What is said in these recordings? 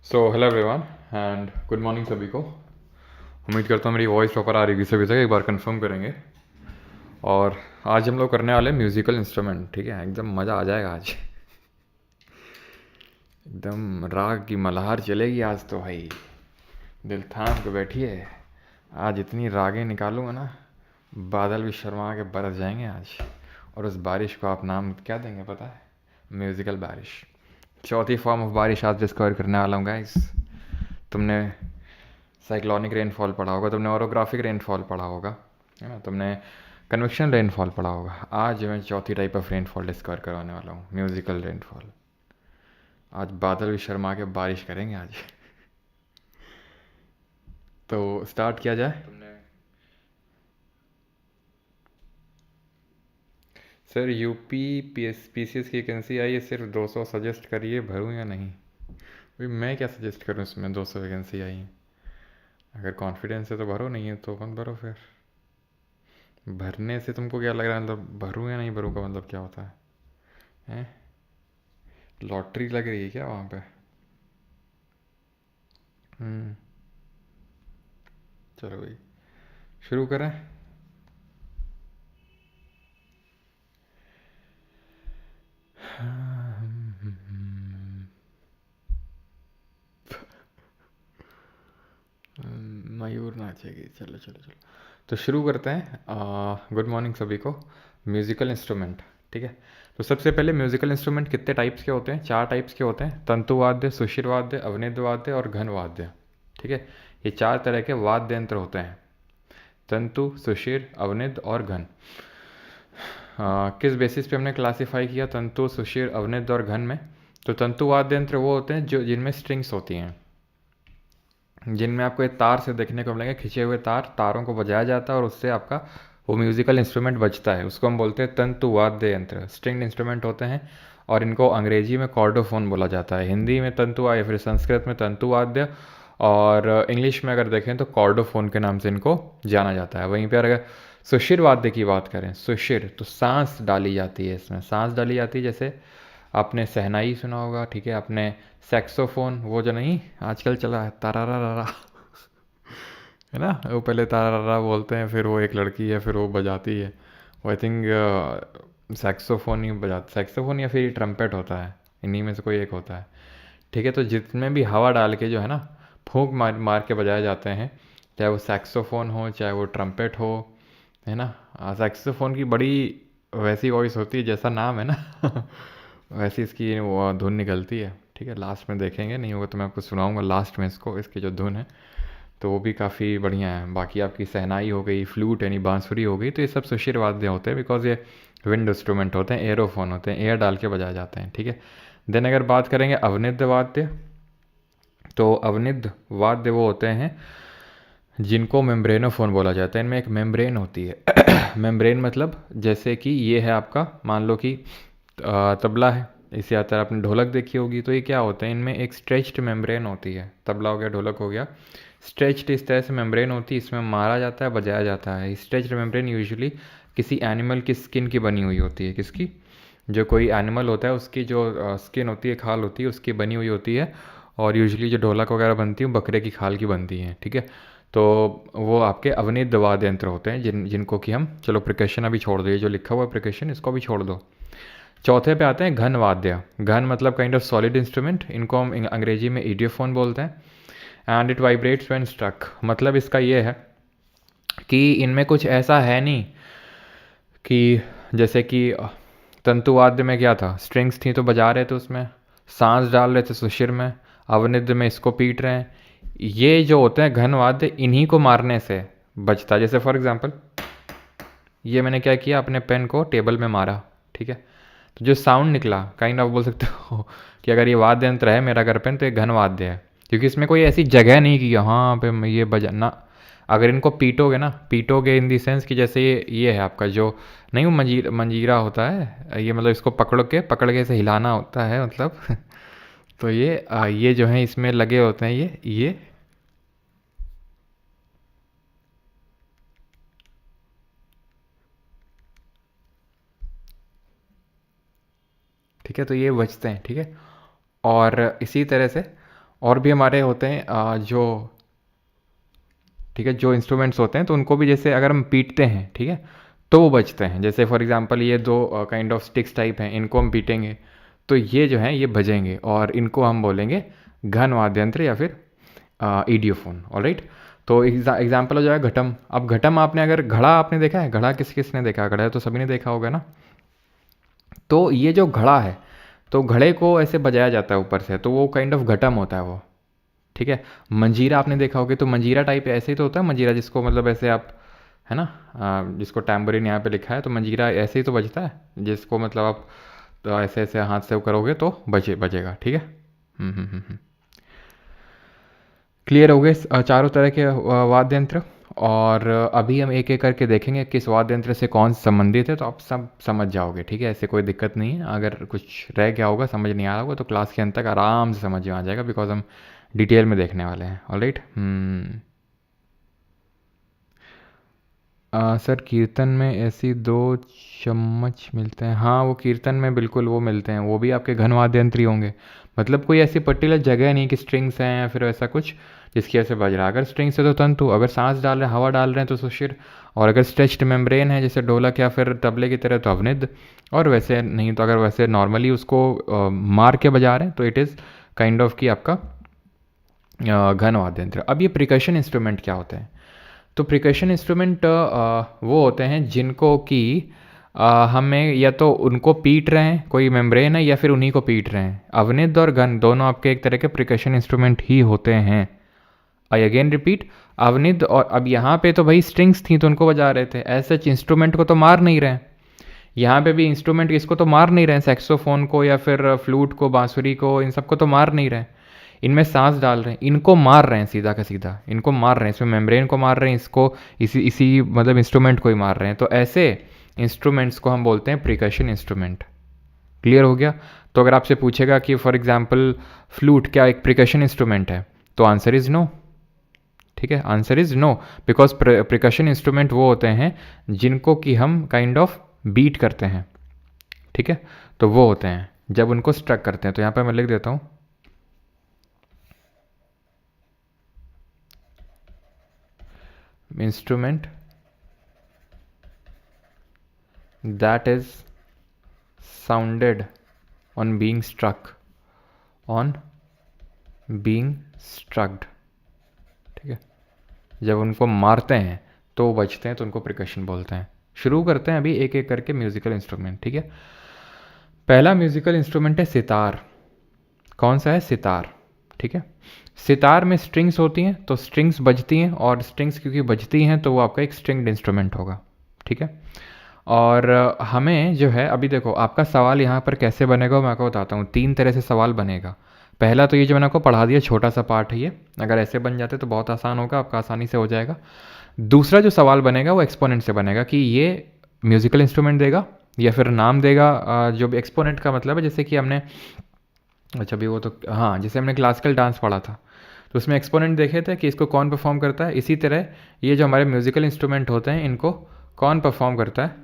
So hello everyone and good morning सभी को। उम्मीद करता हूँ मेरी वॉइस प्रॉपर आ रही है सभी तक। एक बार कंफर्म करेंगे। और आज हम लोग करने वाले म्यूज़िकल इंस्ट्रूमेंट, ठीक है। एकदम मज़ा आ जाएगा आज। एकदम राग की मल्हार चलेगी आज तो भाई। दिल थाम के बैठिए। आज इतनी रागें निकालूंगा ना, बादल भी शर्मा के बरस जाएंगे आज। और उस बारिश को आप नाम क्या देंगे पता है? म्यूज़िकल बारिश। चौथी फॉर्म ऑफ बारिश आज डिस्कवर करने वाला हूँ गाइस। तुमने साइक्लोनिक रेनफॉल पढ़ा होगा, तुमने ओरोग्राफिक रेनफॉल पढ़ा होगा, है ना, तुमने कन्वेक्शन रेनफॉल पढ़ा होगा। आज मैं चौथी टाइप ऑफ रेनफॉल डिस्कवर करवाने वाला हूँ, म्यूजिकल रेनफॉल। आज बादल भी शर्मा के बारिश करेंगे आज। तो स्टार्ट किया जाए। तुमने सर यूपी पीसीएस की वैकेंसी आई है, सिर्फ 200 सजेस्ट करिए, भरूँ या नहीं? भाई मैं क्या सजेस्ट करूँ, इसमें 200 वैकेंसी आई है। अगर कॉन्फिडेंस है तो भरो, नहीं है तो मत भरो फिर। भरने से तुमको क्या लग रहा है, मतलब भरूँ या नहीं भरूँ का मतलब क्या होता है? हैं? लॉटरी लग रही है क्या वहाँ पे? हम्म। चलो भाई, शुरू करें। मयूर नाचेगी, चलो चलो चलो। तो शुरू करते हैं। गुड मॉर्निंग सभी को। म्यूज़िकल इंस्ट्रूमेंट, ठीक है। तो सबसे पहले म्यूज़िकल इंस्ट्रूमेंट कितने टाइप्स के होते हैं? 4 टाइप्स के होते हैं: तंतु वाद्य, सुशिर वाद्य, अवनिध वाद्य और घन वाद्य, ठीक है। ये 4 तरह के वाद्य यंत्र होते हैं: तंतु, सुशिर, अवनिध और घन। किस बेसिस पे हमने क्लासीफाई किया तंतु, सुशिर, अवनिध और घन में? तो तंतु वाद्य यंत्र वो होते हैं जो जिनमें स्ट्रिंग्स होती हैं, जिनमें आपको एक तार से देखने को मिलेंगे, खिंचे हुए तार, तारों को बजाया जाता है और उससे आपका वो म्यूजिकल इंस्ट्रूमेंट बजता है। उसको हम बोलते हैं तंतु वाद्य यंत्र, स्ट्रिंग इंस्ट्रूमेंट होते हैं। और इनको अंग्रेजी में कॉर्डोफोन बोला जाता है, हिंदी में तंतुआ या फिर संस्कृत में तंतु वाद्य, और इंग्लिश में अगर देखें तो कॉर्डोफोन के नाम से इनको जाना जाता है। वहीं पर अगर सुशिर वाद्य की बात करें, सुशिर तो सांस डाली जाती है, इसमें सांस डाली जाती है। जैसे आपने शहनाई सुना होगा, ठीक है, आपने सैक्सोफोन, वो जो नहीं आजकल चला है तारा है ना, वो पहले तारा बोलते हैं, फिर वो एक लड़की है, फिर वो बजाती है। वो आई थिंक सैक्सोफोन ही बजाता, सैक्सोफोन या फिर ट्रम्पेट होता है, इन्हीं में से कोई एक होता है, ठीक है। तो जितने भी हवा डाल के जो है ना, फूंक मार मार के बजाए जाते हैं, चाहे वो सैक्सोफोन हो चाहे वो ट्रम्पेट हो, है ना। सैक्सोफोन की बड़ी वैसी वॉइस होती है, जैसा नाम है ना वैसी इसकी वो धुन निकलती है, ठीक है। लास्ट में देखेंगे, नहीं होगा तो मैं आपको सुनाऊंगा लास्ट में इसको, इसकी जो धुन है तो वो भी काफ़ी बढ़िया है। बाकी आपकी शहनाई हो गई, फ्लूट यानी बांसुरी हो गई, तो ये सब सुशिर वाद्य होते हैं, बिकॉज ये विंड इंस्ट्रूमेंट होते हैं, एयरोफोन होते हैं, एयर डाल के बजाए जाते हैं, ठीक है। देन अगर बात करेंगे अवनिध वाद्य, तो अवनिध वाद्य वो होते हैं जिनको मेम्ब्रेनोफोन बोला जाता है। इनमें एक मेम्ब्रेन होती है मेम्ब्रेन मतलब जैसे कि ये है आपका, मान लो कि तबला है, इसी तरह आपने ढोलक देखी होगी, तो ये क्या होता है, इनमें एक स्ट्रेच्ड मेम्ब्रेन होती है। तबला हो गया, ढोलक हो गया, स्ट्रेच्ड इस तरह से मेम्ब्रेन होती है, इसमें मारा जाता है, बजाया जाता है। स्ट्रेच्ड मेम्ब्रेन यूजुअली किसी एनिमल की स्किन की बनी हुई होती है। किसकी? जो कोई एनिमल होता है उसकी जो स्किन होती है, खाल होती है, उसकी बनी हुई होती है। और यूजुअली जो ढोलक वगैरह बनती है वो बकरे की खाल की बनती हैं, ठीक है। तो वो आपके अवनिध वाद्य यंत्र होते हैं, जिनको कि हम, चलो प्रिकशन अभी छोड़ दो, ये जो लिखा हुआ है प्रिकशन इसको भी छोड़ दो। चौथे पे आते हैं घन वाद्य। घन मतलब काइंड ऑफ सॉलिड इंस्ट्रूमेंट, इनको हम अंग्रेजी में ईडियोफोन बोलते हैं। And it vibrates when struck, मतलब इसका ये है कि इनमें कुछ ऐसा है नहीं कि जैसे कि तंतु वाद्य में क्या था, स्ट्रिंग्स थी तो बजा रहे थे, उसमें सांस डाल रहे थे सुशिर में, अवनिध में इसको पीट रहे हैं। ये जो होते हैं घन वाद्य, इन्हीं को मारने से बजता है। जैसे फॉर एग्जांपल ये मैंने क्या किया, अपने पेन को टेबल में मारा, ठीक है, तो जो साउंड निकला, काइंड ऑफ बोल सकते हो कि अगर ये वाद्य यंत्र है मेरा घर पेन, तो ये घन वाद्य है, क्योंकि इसमें कोई ऐसी जगह नहीं कि यहाँ पे ये बजाना। अगर इनको पीटोगे ना, पीटोगे इन दी सेंस कि जैसे ये है आपका जो, नहीं वो मंजीरा होता है, ये मतलब इसको पकड़ के ऐसे हिलाना होता है मतलब तो ये जो है इसमें लगे होते हैं, ये ठीक है, तो ये बजते हैं, ठीक है। और इसी तरह से और भी हमारे होते हैं जो, ठीक है, जो इंस्ट्रूमेंट्स होते हैं तो उनको भी जैसे अगर हम पीटते हैं, ठीक है, तो वो बजते हैं। जैसे फॉर एग्जांपल ये दो काइंड ऑफ स्टिक्स टाइप हैं, इनको हम पीटेंगे तो ये जो है ये बजेंगे, और इनको हम बोलेंगे घन वाद्य यंत्र या फिर ईडियोफोन। ऑलराइट, तो एग्जाम्पल हो जाएगा घटम। अब घटम आपने अगर घड़ा आपने देखा है, घड़ा किसने देखा है? घड़ा तो सभी ने देखा होगा ना। तो ये जो घड़ा है, तो घड़े को ऐसे बजाया जाता है ऊपर से, तो वो काइंड ऑफ घटम होता है वो, ठीक है। मंजीरा आपने देखा होगा, तो मंजीरा टाइप ऐसे ही तो होता है मंजीरा, जिसको मतलब ऐसे आप, है ना, जिसको टैम्बरिन यहाँ पे लिखा है, तो मंजीरा ऐसे ही तो बजता है, जिसको मतलब आप तो ऐसे ऐसे हाथ से वो करोगे तो बजेगा, ठीक है। क्लियर हो गए चारों तरह के वाद्य यंत्र। और अभी हम एक एक करके देखेंगे किस वाद्य यंत्र से कौन संबंधित है, तो आप सब समझ जाओगे, ठीक है। ऐसे कोई दिक्कत नहीं है, अगर कुछ रह गया होगा, समझ नहीं आ रहा होगा, तो क्लास के अंत तक आराम से समझ में आ जाएगा, बिकॉज हम डिटेल में देखने वाले हैं। ऑलराइट। सर कीर्तन में ऐसी 2 चम्मच मिलते हैं? हाँ, वो कीर्तन में बिल्कुल वो मिलते हैं, वो भी आपके घन वाद्य यंत्र ही होंगे। मतलब कोई ऐसी पर्टिकुलर जगह नहीं कि स्ट्रिंग्स हैं या फिर ऐसा कुछ जिसकी वजह से बज रहा है। अगर स्ट्रिंग्स है तो तंतु, अगर सांस डाल रहे हैं, हवा डाल रहे हैं तो सुशिर, और अगर स्ट्रेच्ड मेम्ब्रेन है जैसे ढोलक या फिर तबले की तरह तो अवनिद, और वैसे नहीं तो अगर वैसे नॉर्मली उसको मार के बजा रहे हैं तो इट इज़ काइंड ऑफ कि आपका घन वाद्य यंत्र। अब ये प्रिकशन इंस्ट्रूमेंट क्या होते हैं? तो प्रिकशन इंस्ट्रूमेंट वो होते हैं जिनको कि हमें या तो उनको पीट रहे हैं, कोई मेम्ब्रेन है, या फिर उन्हीं को पीट रहे हैं। अवनिद और घन दोनों आपके एक तरह के प्रिकशन इंस्ट्रूमेंट ही होते हैं। आई अगेन रिपीट, अवनिद, और अब यहाँ पे तो भाई स्ट्रिंग्स थी तो उनको बजा रहे थे, ऐसे इंस्ट्रूमेंट को तो मार नहीं रहे हैं। यहाँ पे भी इंस्ट्रूमेंट इसको तो मार नहीं रहे हैं, सैक्सोफोन को या फिर फ्लूट को, बांसुरी को, इन सबको तो मार नहीं रहे हैं। इनमें सांस डाल रहे हैं, इनको मार रहे हैं, सीधा का सीधा इनको मार रहे हैं, इसमें मेम्ब्रेन को मार रहे हैं, इसको इसी मतलब इंस्ट्रूमेंट को ही मार रहे हैं। तो ऐसे इंस्ट्रूमेंट्स को हम बोलते हैं प्रिकशन इंस्ट्रूमेंट। क्लियर हो गया? तो अगर आपसे पूछेगा कि फॉर एग्जाम्पल फ्लूट क्या एक प्रिकशन इंस्ट्रूमेंट है, तो आंसर इज़ नो, ठीक है। Answer is no, because percussion instrument वो होते हैं जिनको कि हम काइंड ऑफ बीट करते हैं, ठीक है। तो वो होते हैं जब उनको स्ट्रक करते हैं। तो यहाँ पे मैं लिख देता हूँ, instrument that is sounded on being struck, ठीक है। जब उनको मारते हैं तो वो बजते हैं, तो उनको प्रिकशन बोलते हैं। शुरू करते हैं अभी एक एक करके म्यूजिकल इंस्ट्रूमेंट, ठीक है। पहला म्यूजिकल इंस्ट्रूमेंट है सितार। कौन सा है? सितार, ठीक है। सितार में स्ट्रिंग्स होती हैं, तो स्ट्रिंग्स बजती हैं, और स्ट्रिंग्स क्योंकि बजती हैं तो वो आपका एक स्ट्रिंग्ड इंस्ट्रूमेंट होगा, ठीक है। और हमें जो है, अभी देखो आपका सवाल यहाँ पर कैसे बनेगा मैं आपको बताता हूँ। 3 तरह से सवाल बनेगा। पहला तो ये जो मैंने आपको पढ़ा दिया छोटा सा पार्ट है ये, अगर ऐसे बन जाते तो बहुत आसान होगा, आपका आसानी से हो जाएगा। दूसरा जो सवाल बनेगा वो एक्सपोनेंट से बनेगा, कि ये म्यूजिकल इंस्ट्रूमेंट देगा या फिर नाम देगा। जो भी एक्सपोनेंट का मतलब है, जैसे कि हमने, अच्छा अभी वो तो, हाँ, जैसे हमने क्लासिकल डांस पढ़ा था तो उसमें एक्सपोनेंट देखे थे कि इसको कौन परफॉर्म करता है। इसी तरह ये जो हमारे म्यूजिकल इंस्ट्रूमेंट होते हैं इनको कौन परफॉर्म करता है,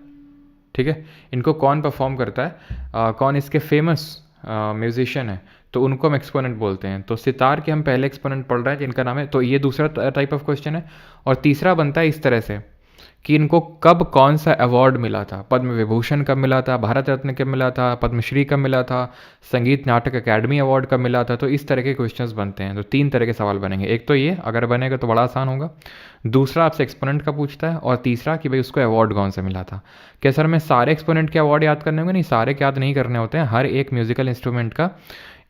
ठीक है। इनको कौन परफॉर्म करता है, कौन इसके फेमस म्यूजिशियन है, तो उनको हम एक्सपोनेंट बोलते हैं। तो सितार के हम पहले एक्सपोनेंट पढ़ रहे हैं जिनका नाम है, तो ये दूसरा टाइप ऑफ क्वेश्चन है। और तीसरा बनता है इस तरह से कि इनको कब कौन सा अवार्ड मिला था, पद्म विभूषण कब मिला था, भारत रत्न कब मिला था, पद्मश्री कब मिला था, संगीत नाटक अकेडमी अवार्ड कब मिला था। तो इस तरह के क्वेश्चंस बनते हैं। तो 3 तरह के सवाल बनेंगे। एक तो ये अगर बनेगा तो बड़ा आसान होगा, दूसरा आपसे एक्सपोनेंट का पूछता है, और तीसरा कि भाई उसको अवार्ड कौन सा मिला था। क्या सर मैं सारे एक्सपोनेंट के अवार्ड याद करने होंगे? नहीं, सारे के याद नहीं करने होते हैं। हर एक म्यूजिकल इंस्ट्रूमेंट का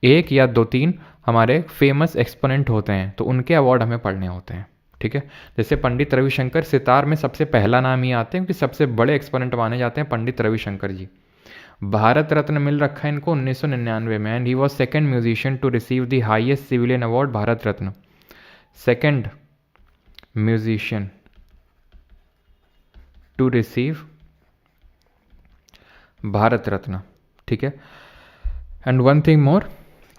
1 या 2-3 हमारे फेमस एक्सपोनेंट होते हैं, तो उनके अवार्ड हमें पढ़ने होते हैं, ठीक है। जैसे पंडित रविशंकर सितार में सबसे पहला नाम ही आते हैं, क्योंकि सबसे बड़े एक्सपोनेंट माने जाते हैं पंडित रविशंकर जी। भारत रत्न मिल रखा है इनको 1999 में, and he was second musician to receive the highest civilian award Bharat Ratna, second musician to receive Bharat Ratna, ठीक है। एंड वन थिंग मोर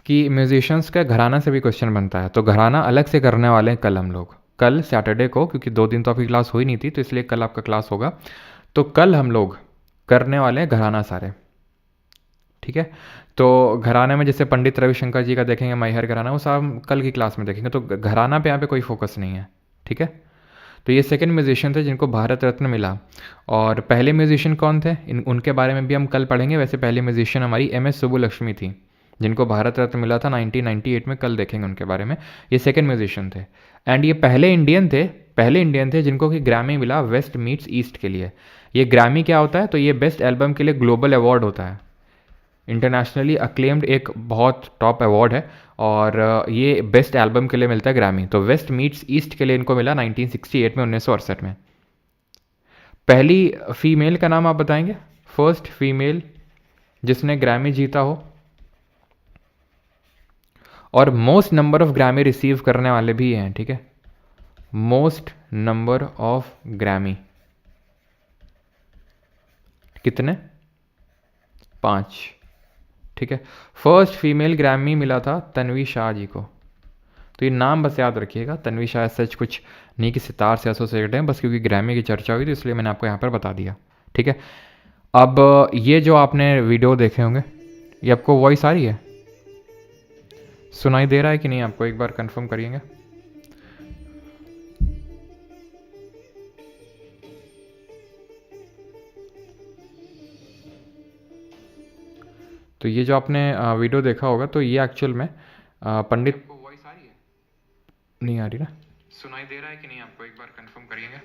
कि म्यूजिशियंस का घराना से भी क्वेश्चन बनता है, तो घराना अलग से करने वाले हैं कल हम लोग, कल सैटरडे को, क्योंकि 2 दिन तो आपकी क्लास हुई नहीं थी, तो इसलिए कल आपका क्लास होगा। तो कल हम लोग करने वाले हैं घराना सारे, ठीक है। तो घराने में जैसे पंडित रविशंकर जी का देखेंगे मैहर घराना, वो सब कल की क्लास में देखेंगे, तो घराना पे यहाँ पे कोई फोकस नहीं है। ठीक है। तो ये सेकंड म्यूजिशियन थे जिनको भारत रत्न मिला। और पहले म्यूजिशियन कौन थे, उनके बारे में भी हम कल पढ़ेंगे। वैसे पहली म्यूजिशियन हमारी MS सुब्बुलक्ष्मी थी, जिनको भारत रत्न मिला था 1998 में, कल देखेंगे उनके बारे में। ये सेकंड म्यूजिशियन थे। एंड ये पहले इंडियन थे जिनको कि ग्रैमी मिला वेस्ट मीट्स ईस्ट के लिए। ये ग्रैमी क्या होता है, तो ये बेस्ट एल्बम के लिए ग्लोबल अवार्ड होता है, इंटरनेशनली अक्लेम्ड एक बहुत टॉप अवार्ड है। और ये बेस्ट एल्बम के लिए मिलता है ग्रैमी। तो वेस्ट मीट्स ईस्ट के लिए इनको मिला 1968 में, 1968 में। पहली फीमेल का नाम आप बताएंगे, फर्स्ट फीमेल जिसने ग्रैमी जीता हो। और most number of Grammy receive करने वाले भी हैं। ठीक है, मोस्ट नंबर ऑफ ग्रैमी कितने, 5। ठीक है। फर्स्ट फीमेल ग्रैमी मिला था तन्वी शाह जी को। तो ये नाम बस याद रखिएगा, तन्वी शाह सच कुछ नहीं कि सितार से एसोसिएटेड है, बस क्योंकि ग्रैमी की चर्चा हुई तो इसलिए मैंने आपको यहाँ पर बता दिया। ठीक है। अब ये जो आपने वीडियो देखे होंगे, ये आपको वॉइस आ रही है, सुनाई दे रहा है कि नहीं आपको, एक बार कंफर्म करिएगा। तो ये जो आपने वीडियो देखा होगा, तो ये एक्चुअल में पंडित को वॉइस आ रही है, नहीं आ रही ना, सुनाई दे रहा है कि नहीं आपको, एक बार कंफर्म करिएगा।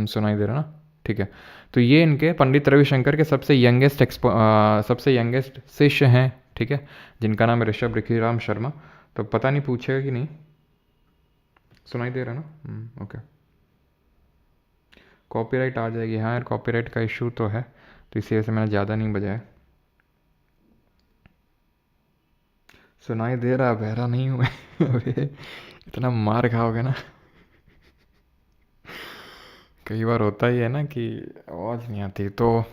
सुनाई दे रहा ना, ठीक है। तो ये इनके पंडित रविशंकर के सबसे यंगेस्ट शिष्य हैं। ठीक है, जिनका नाम है ऋषभ ऋखिराम शर्मा। तो पता नहीं पूछेगा कि नहीं, सुनाई दे रहा ना, ओके। कॉपीराइट आ जाएगी, हाँ यार कॉपीराइट का इशू तो है, तो इसी वजह से मैंने ज़्यादा नहीं बजाया। सुनाई दे रहा, बहरा नहीं हूँ मैं अबे इतना मार खाओगे ना कई बार होता ही है ना कि आवाज़ नहीं आती। तो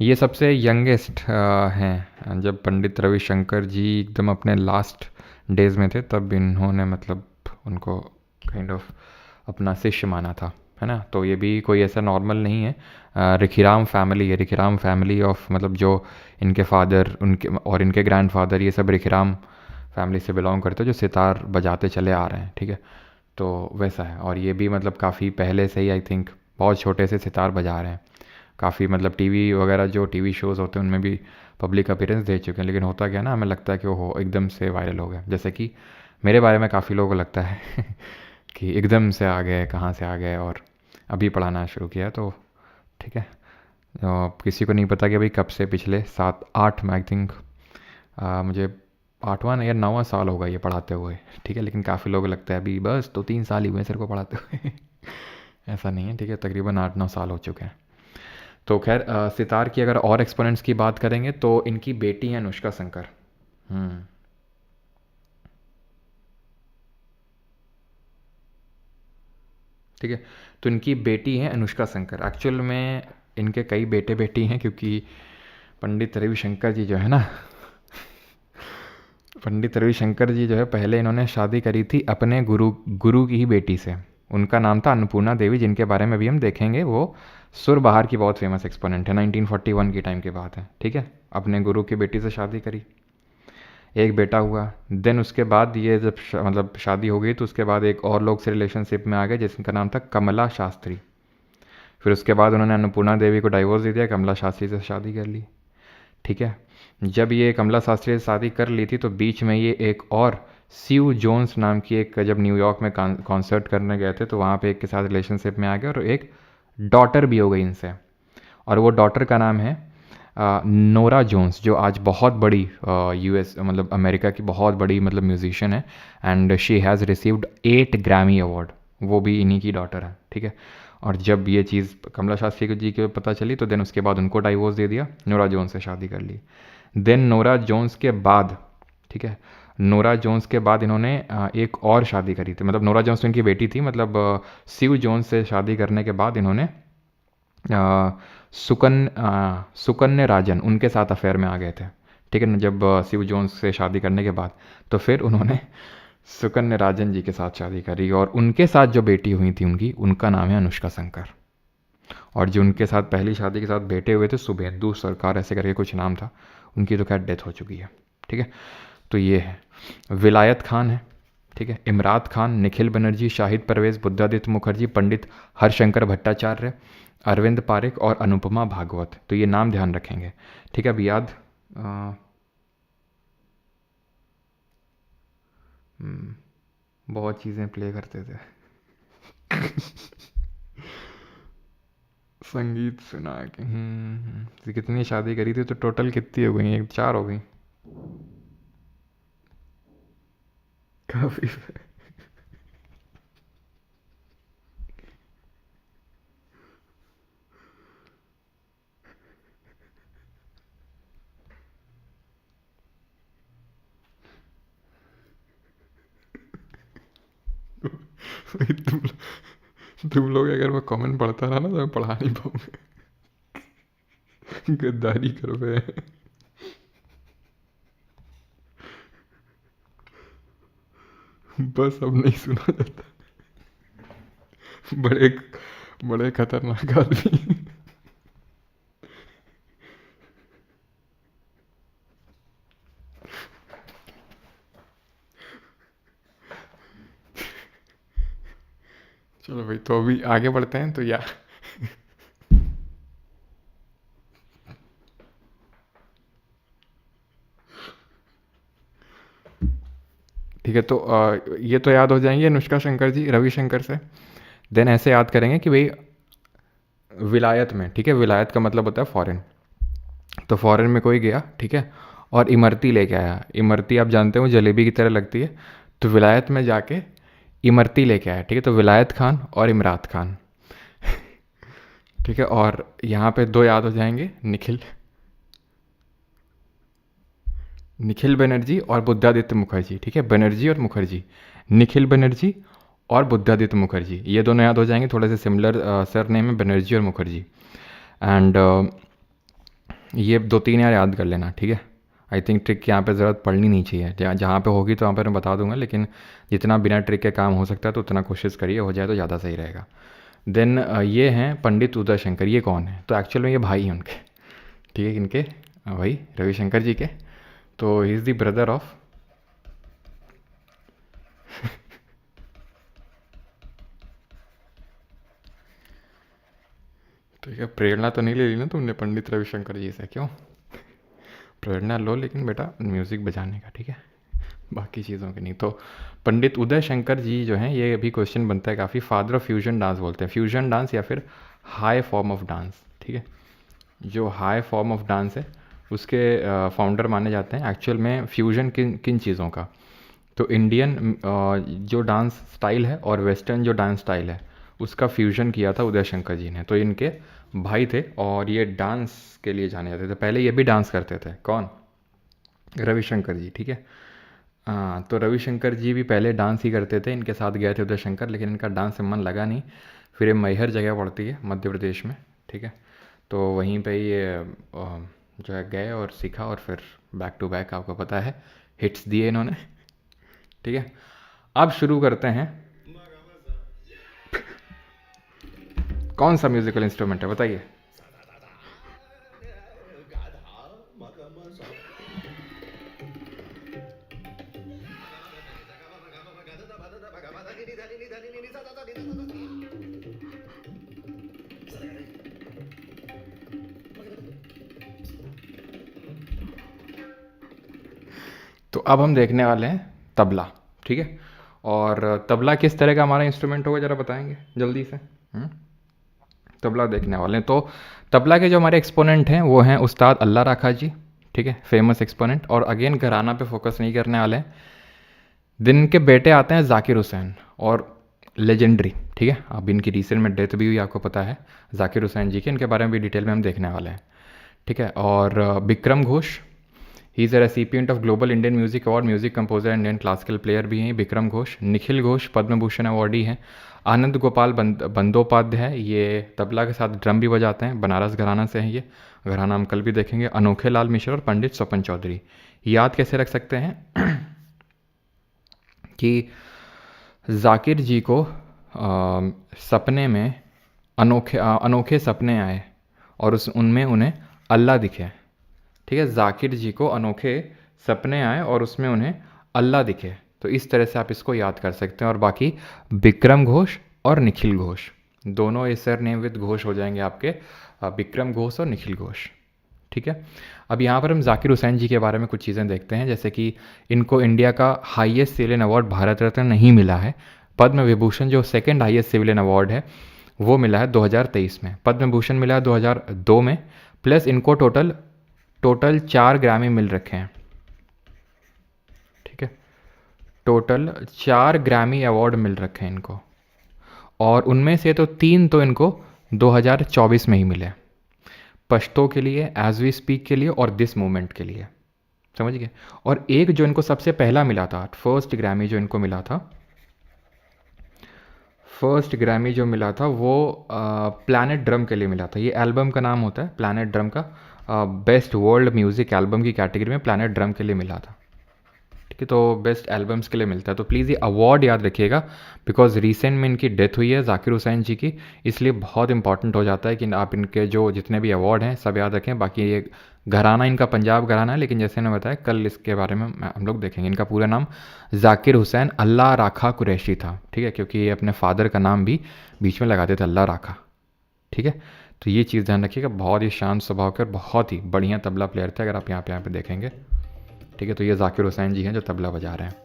ये सबसे यंगेस्ट हैं। जब पंडित रविशंकर जी एकदम अपने लास्ट डेज में थे, तब इन्होंने मतलब उनको काइंड ऑफ अपना शिष्य माना था, है ना। तो ये भी कोई ऐसा नॉर्मल नहीं है। रिखीराम फैमिली है, रिखीराम फैमिली ऑफ मतलब जो इनके फादर उनके और इनके ग्रैंडफादर, ये सब रिखीराम फैमिली से बिलोंग करते हैं, जो सितार बजाते चले आ रहे हैं। ठीक है, तो वैसा है। और ये भी मतलब काफ़ी पहले से ही आई थिंक बहुत छोटे से सितार बजा रहे हैं। काफ़ी मतलब टीवी वगैरह जो टीवी शोज़ होते हैं उनमें भी पब्लिक अपीयरेंस दे चुके हैं। लेकिन होता क्या ना, हमें लगता है कि वो एकदम से वायरल हो गए। जैसे कि मेरे बारे में काफ़ी लोगों को लगता है कि एकदम से आ गए, कहाँ से आ गए, और अभी पढ़ाना शुरू किया। तो ठीक है, किसी को नहीं पता कि अभी कब से, पिछले 7-8 में आई थिंक मुझे 8वां या 9वां साल होगा ये पढ़ाते हुए। ठीक है, लेकिन काफ़ी लोगों को लगता है अभी बस तो 3 साल ही हुए सर को पढ़ाते हुए ऐसा नहीं है। ठीक है, तकरीबन 8-9 साल हो चुके हैं। तो खैर सितार की अगर और एक्सपोनेंट्स की बात करेंगे तो इनकी बेटी है अनुष्का शंकर। ठीक है, तो इनकी बेटी है अनुष्का शंकर। एक्चुअल में इनके कई बेटे बेटी हैं, क्योंकि पंडित रविशंकर जी जो है ना पंडित रविशंकर जी जो है, पहले इन्होंने शादी करी थी अपने गुरु की ही बेटी से। उनका नाम था अन्नपूर्णा देवी, जिनके बारे में भी हम देखेंगे। वो सुरबहार की बहुत फेमस एक्सपोनेंट है, 1941 की टाइम की बात है। ठीक है, अपने गुरु की बेटी से शादी करी, एक बेटा हुआ। देन उसके बाद ये जब मतलब शादी हो गई, तो उसके बाद एक और लोग से रिलेशनशिप में आ गए, जिसका नाम था कमला शास्त्री। फिर उसके बाद उन्होंने अन्नपूर्णा देवी को डाइवोर्स दे दिया, कमला शास्त्री से शादी कर ली। ठीक है, जब ये कमला शास्त्री से शादी कर ली थी, तो बीच में ये एक और सीव जोन्स नाम की एक, जब न्यूयॉर्क में कॉन्सर्ट करने गए थे, तो वहाँ पे एक के साथ रिलेशनशिप में आ गए, और एक डॉटर भी हो गई इनसे। और वो डॉटर का नाम है नोरा जोन्स, जो आज बहुत बड़ी US मतलब अमेरिका की बहुत बड़ी मतलब म्यूजिशियन है। And she has received 8 Grammy award, वो भी इन्हीं की डॉटर है। ठीक है, और जब ये चीज़ कमला शास्त्री जी को पता चली, तो देन उसके बाद उनको डाइवोर्स दे दिया, नोरा जोन्स से शादी कर ली। देन नोरा जोन्स के बाद, ठीक है, नोरा जोन्स के बाद इन्होंने एक और शादी करी थी। मतलब नोरा जोन्स तो इनकी बेटी थी, मतलब शिव जोन्स से शादी करने के बाद इन्होंने सुकन्या राजन, उनके साथ अफेयर में आ गए थे। ठीक है ना, जब शिव जोन्स से शादी करने के बाद, तो फिर उन्होंने सुकन्या राजन जी के साथ शादी करी, और उनके साथ जो बेटी हुई थी उनकी, उनका नाम है अनुष्का शंकर। और जो उनके साथ पहली शादी के साथ बेटे हुए थे शुभेंदु सरकार ऐसे करके कुछ नाम था, उनकी तो खैर डेथ हो चुकी है। ठीक है, तो ये है। विलायत खान है, ठीक है, इमरात खान, निखिल बनर्जी, शाहिद परवेज, बुद्धादित्य मुखर्जी, पंडित हरशंकर भट्टाचार्य, अरविंद पारिक और अनुपमा भागवत। तो ये नाम ध्यान रखेंगे। ठीक है, अब याद बहुत चीज़ें प्ले करते थे। संगीत सुना के तो कितनी शादी करी थी, तो टोटल कितनी हो गई? एक 4 हो गई। काफी। भाई तुम लोग अगर मैं कमेंट पढ़ता रहा ना तो मैं पढ़ा नहीं पाऊंगा। गद्दारी कर रहे हैं। बस अब नहीं सुना जाता। बड़े बड़े खतरनाक आदमी। चलो भाई, तो अभी आगे बढ़ते हैं। तो ठीक है, तो ये तो याद हो जाएंगे अनुष्का शंकर जी रविशंकर से। देन ऐसे याद करेंगे कि भाई विलायत में, ठीक है, विलायत का मतलब होता है फॉरेन। तो फॉरेन में कोई गया, ठीक है, और इमरती लेके आया। इमरती आप जानते हो जलेबी की तरह लगती है। तो विलायत में जाके इमरती लेके आया, ठीक है। तो विलायत खान और इमरात खान। ठीक है, और यहाँ पे 2 याद हो जाएंगे, निखिल निखिल बनर्जी और बुद्धादित्य मुखर्जी। ठीक है, बनर्जी और मुखर्जी, निखिल बनर्जी और बुद्धादित्य मुखर्जी, ये दोनों याद हो जाएंगे। थोड़े से सिमिलर सर नेम है, बनर्जी और मुखर्जी। एंड ये 2-3 यार याद कर लेना, ठीक है। आई थिंक ट्रिक यहाँ पे ज़रूरत पड़नी नहीं चाहिए, जहाँ पे होगी तो वहाँ पर मैं बता दूंगा, लेकिन जितना बिना ट्रिक के काम हो सकता है तो उतना कोशिश करिए, हो जाए तो ज़्यादा सही रहेगा। देन ये हैं पंडित उदय शंकर। ये कौन है? तो एक्चुअल में ये भाई हैं उनके, ठीक है, इनके भाई रविशंकर जी के। तो he is the brother of ठीक है, प्रेरणा तो नहीं ले ली ना तुमने पंडित रविशंकर जी से? क्यों? प्रेरणा लो, लेकिन बेटा म्यूज़िक बजाने का, ठीक है, बाकी चीज़ों की नहीं। तो पंडित उदय शंकर जी जो हैं, ये अभी क्वेश्चन बनता है काफ़ी, फादर ऑफ फ्यूजन डांस बोलते हैं, फ्यूजन डांस या फिर हाई फॉर्म ऑफ डांस। ठीक है, जो हाई फॉर्म ऑफ डांस है उसके फाउंडर माने जाते हैं। एक्चुअल में फ्यूजन किन किन चीज़ों का? तो इंडियन जो डांस स्टाइल है और वेस्टर्न जो डांस स्टाइल है उसका फ्यूजन किया था उदय शंकर जी ने। तो इनके भाई थे और ये डांस के लिए जाने जाते थे। पहले ये भी डांस करते थे। कौन? रविशंकर जी, ठीक है। हाँ, तो रविशंकर जी भी पहले डांस ही करते थे, इनके साथ गए थे उदय शंकर, लेकिन इनका डांस में मन लगा नहीं। फिर ये मैहर जगह पड़ती है मध्य प्रदेश में, ठीक है, तो वहीं पे ये जो है गए और सीखा, और फिर बैक टू बैक आपको पता है हिट्स दिए इन्होंने। ठीक है, अब शुरू करते हैं। कौन सा म्यूजिकल इंस्ट्रूमेंट है बताइए? तो अब हम देखने वाले हैं तबला, ठीक है। और तबला किस तरह का हमारा इंस्ट्रूमेंट होगा ज़रा बताएंगे जल्दी से? तबला देखने वाले हैं। तो तबला के जो हमारे एक्सपोनेंट हैं वो हैं उस्ताद अल्लाह राखा जी, ठीक है, फेमस एक्सपोनेंट। और अगेन घराना पे फोकस नहीं करने वाले हैं। दिन के बेटे आते हैं जाकिर हुसैन, और लेजेंडरी, ठीक है। अब इनकी रिसेंट में डेथ भी हुई, आपको पता है जाकिर हुसैन जी की, इनके बारे में भी डिटेल में हम देखने वाले हैं, ठीक है। और Vikram Ghosh, he is a recipient of global Indian music award, music composer and Indian classical player भी हैं विक्रम घोष। निखिल घोष पद्म भूषण अवार्डी हैं। आनंद गोपाल बंदोपाध्याय, ये तबला के साथ ड्रम भी बजाते हैं, बनारस घराना से हैं ये, घराना हम कल भी देखेंगे। अनोखे लाल मिश्र और पंडित स्वपन चौधरी। याद कैसे रख सकते हैं? कि जाकिर जी को सपने में अनोखे सपने आए और उनमें उन्हें अल्लाह दिखे। ठीक है, जाकिर जी को अनोखे सपने आए और उसमें उन्हें अल्लाह दिखे। तो इस तरह से आप इसको याद कर सकते हैं। और बाकी विक्रम घोष और निखिल घोष, दोनों ये सर नेम विद घोष हो जाएंगे आपके, विक्रम घोष और निखिल घोष। ठीक है, अब यहाँ पर हम जाकिर हुसैन जी के बारे में कुछ चीज़ें देखते हैं, जैसे कि इनको इंडिया का हाईएस्ट सिविलियन अवार्ड भारत रत्न नहीं मिला है। पद्म विभूषण जो सेकंड हाईएस्ट सिविलियन अवार्ड है वो मिला है 2023 में। पद्म भूषण मिला है 2002 में, प्लस इनको टोटल 4 ग्रामी मिल रखे हैं। ठीक है, टोटल 4 ग्रामी अवार्ड मिल रखे हैं इनको, और उनमें से तो 3 तो इनको 2024 में ही मिले, पश्तो के लिए, एज वी स्पीक के लिए और दिस मोमेंट के लिए। समझ गए। और एक जो इनको सबसे पहला मिला था, फर्स्ट ग्रैमी जो इनको मिला था, फर्स्ट ग्रैमी जो मिला था वो प्लैनेट ड्रम के लिए मिला था। ये एल्बम का नाम होता है प्लैनेट ड्रम का, बेस्ट वर्ल्ड म्यूज़िक एल्बम की कैटेगरी में प्लैनेट ड्रम के लिए मिला था। ठीक है, तो बेस्ट एल्बम्स के लिए मिलता है। तो प्लीज़ ये अवार्ड याद रखिएगा, बिकॉज रिसेंट में इनकी डेथ हुई है जाकिर हुसैन जी की, इसलिए बहुत इंपॉर्टेंट हो जाता है कि आप इनके जो जितने भी अवार्ड हैं सब याद रखें। बाकी ये घराना इनका पंजाब घराना है, लेकिन जैसे मैंने बताया कल इसके बारे में हम लोग देखेंगे। इनका पूरा नाम जाकिर हुसैन अल्लाह राखा कुरैशी था। ठीक है, क्योंकि ये अपने फादर का नाम भी बीच में लगाते थे, अल्लाह राखा। ठीक है, तो ये चीज़ ध्यान रखिएगा। बहुत ही शांत स्वभाव के और बहुत ही बढ़िया तबला प्लेयर थे, अगर आप यहाँ पे देखेंगे। ठीक है, तो ये जाकिर हुसैन जी हैं जो तबला बजा रहे हैं।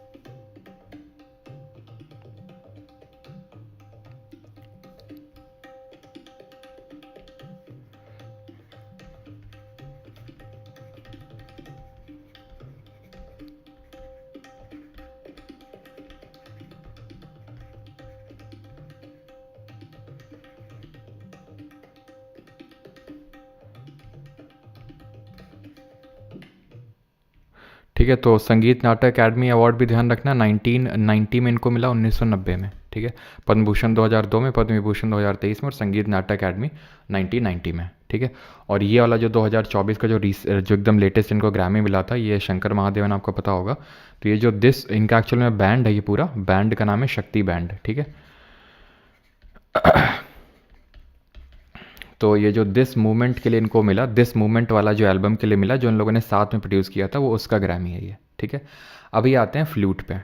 ठीक है, तो संगीत नाटक अकादमी अवार्ड भी ध्यान रखना, 1990 में इनको मिला, 1990 में। ठीक है, पद्म भूषण 2002 में, पद्म विभूषण 2023 में, और संगीत नाटक अकादमी 1990 में। ठीक है, और ये वाला जो 2024 का जो एकदम लेटेस्ट इनको ग्रैमी मिला था, ये शंकर महादेवन, आपको पता होगा। तो ये जो इनका एक्चुअल में बैंड है, ये पूरा बैंड का नाम है शक्ति बैंड। ठीक है, तो ये जो दिस मूवमेंट के लिए इनको मिला, दिस मूवमेंट वाला जो एल्बम के लिए मिला, जो इन लोगों ने साथ में प्रोड्यूस किया था, वो उसका ग्रैमी है ये। ठीक है, अभी आते हैं फ्लूट पे।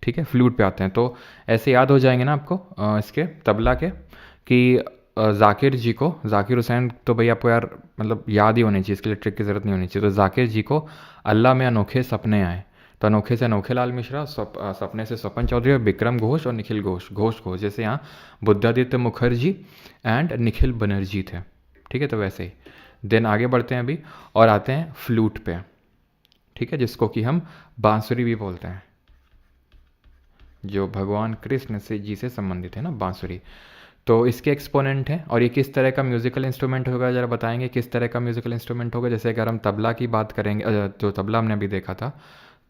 ठीक है, फ्लूट पे आते हैं, तो ऐसे याद हो जाएंगे ना आपको इसके तबला के, कि जाकिर जी को, जाकिर हुसैन तो भाई आपको यार मतलब याद ही होनी चाहिए, इसके लिए ट्रिक की ज़रूरत नहीं होनी चाहिए। तो जाकिर जी को अल्लाह में अनोखे सपने आए, तो अनोखे से अनोखे लाल मिश्रा, सपने से स्वपन चौधरी, और विक्रम घोष और निखिल घोष, जैसे यहाँ बुद्धादित्य मुखर्जी एंड निखिल बनर्जी थे। ठीक है, तो वैसे ही देन आगे बढ़ते हैं अभी और आते हैं फ्लूट पे। ठीक है, जिसको कि हम बांसुरी भी बोलते हैं, जो भगवान कृष्ण से जी से संबंधित है ना, बांसुरी। तो इसके एक्सपोनेंट हैं, और ये किस तरह का म्यूज़िकल इंस्ट्रूमेंट होगा, ज़रा बताएंगे किस तरह का म्यूज़िकल इंस्ट्रूमेंट होगा। जैसे अगर हम तबला की बात करेंगे, जो तबला हमने अभी देखा था,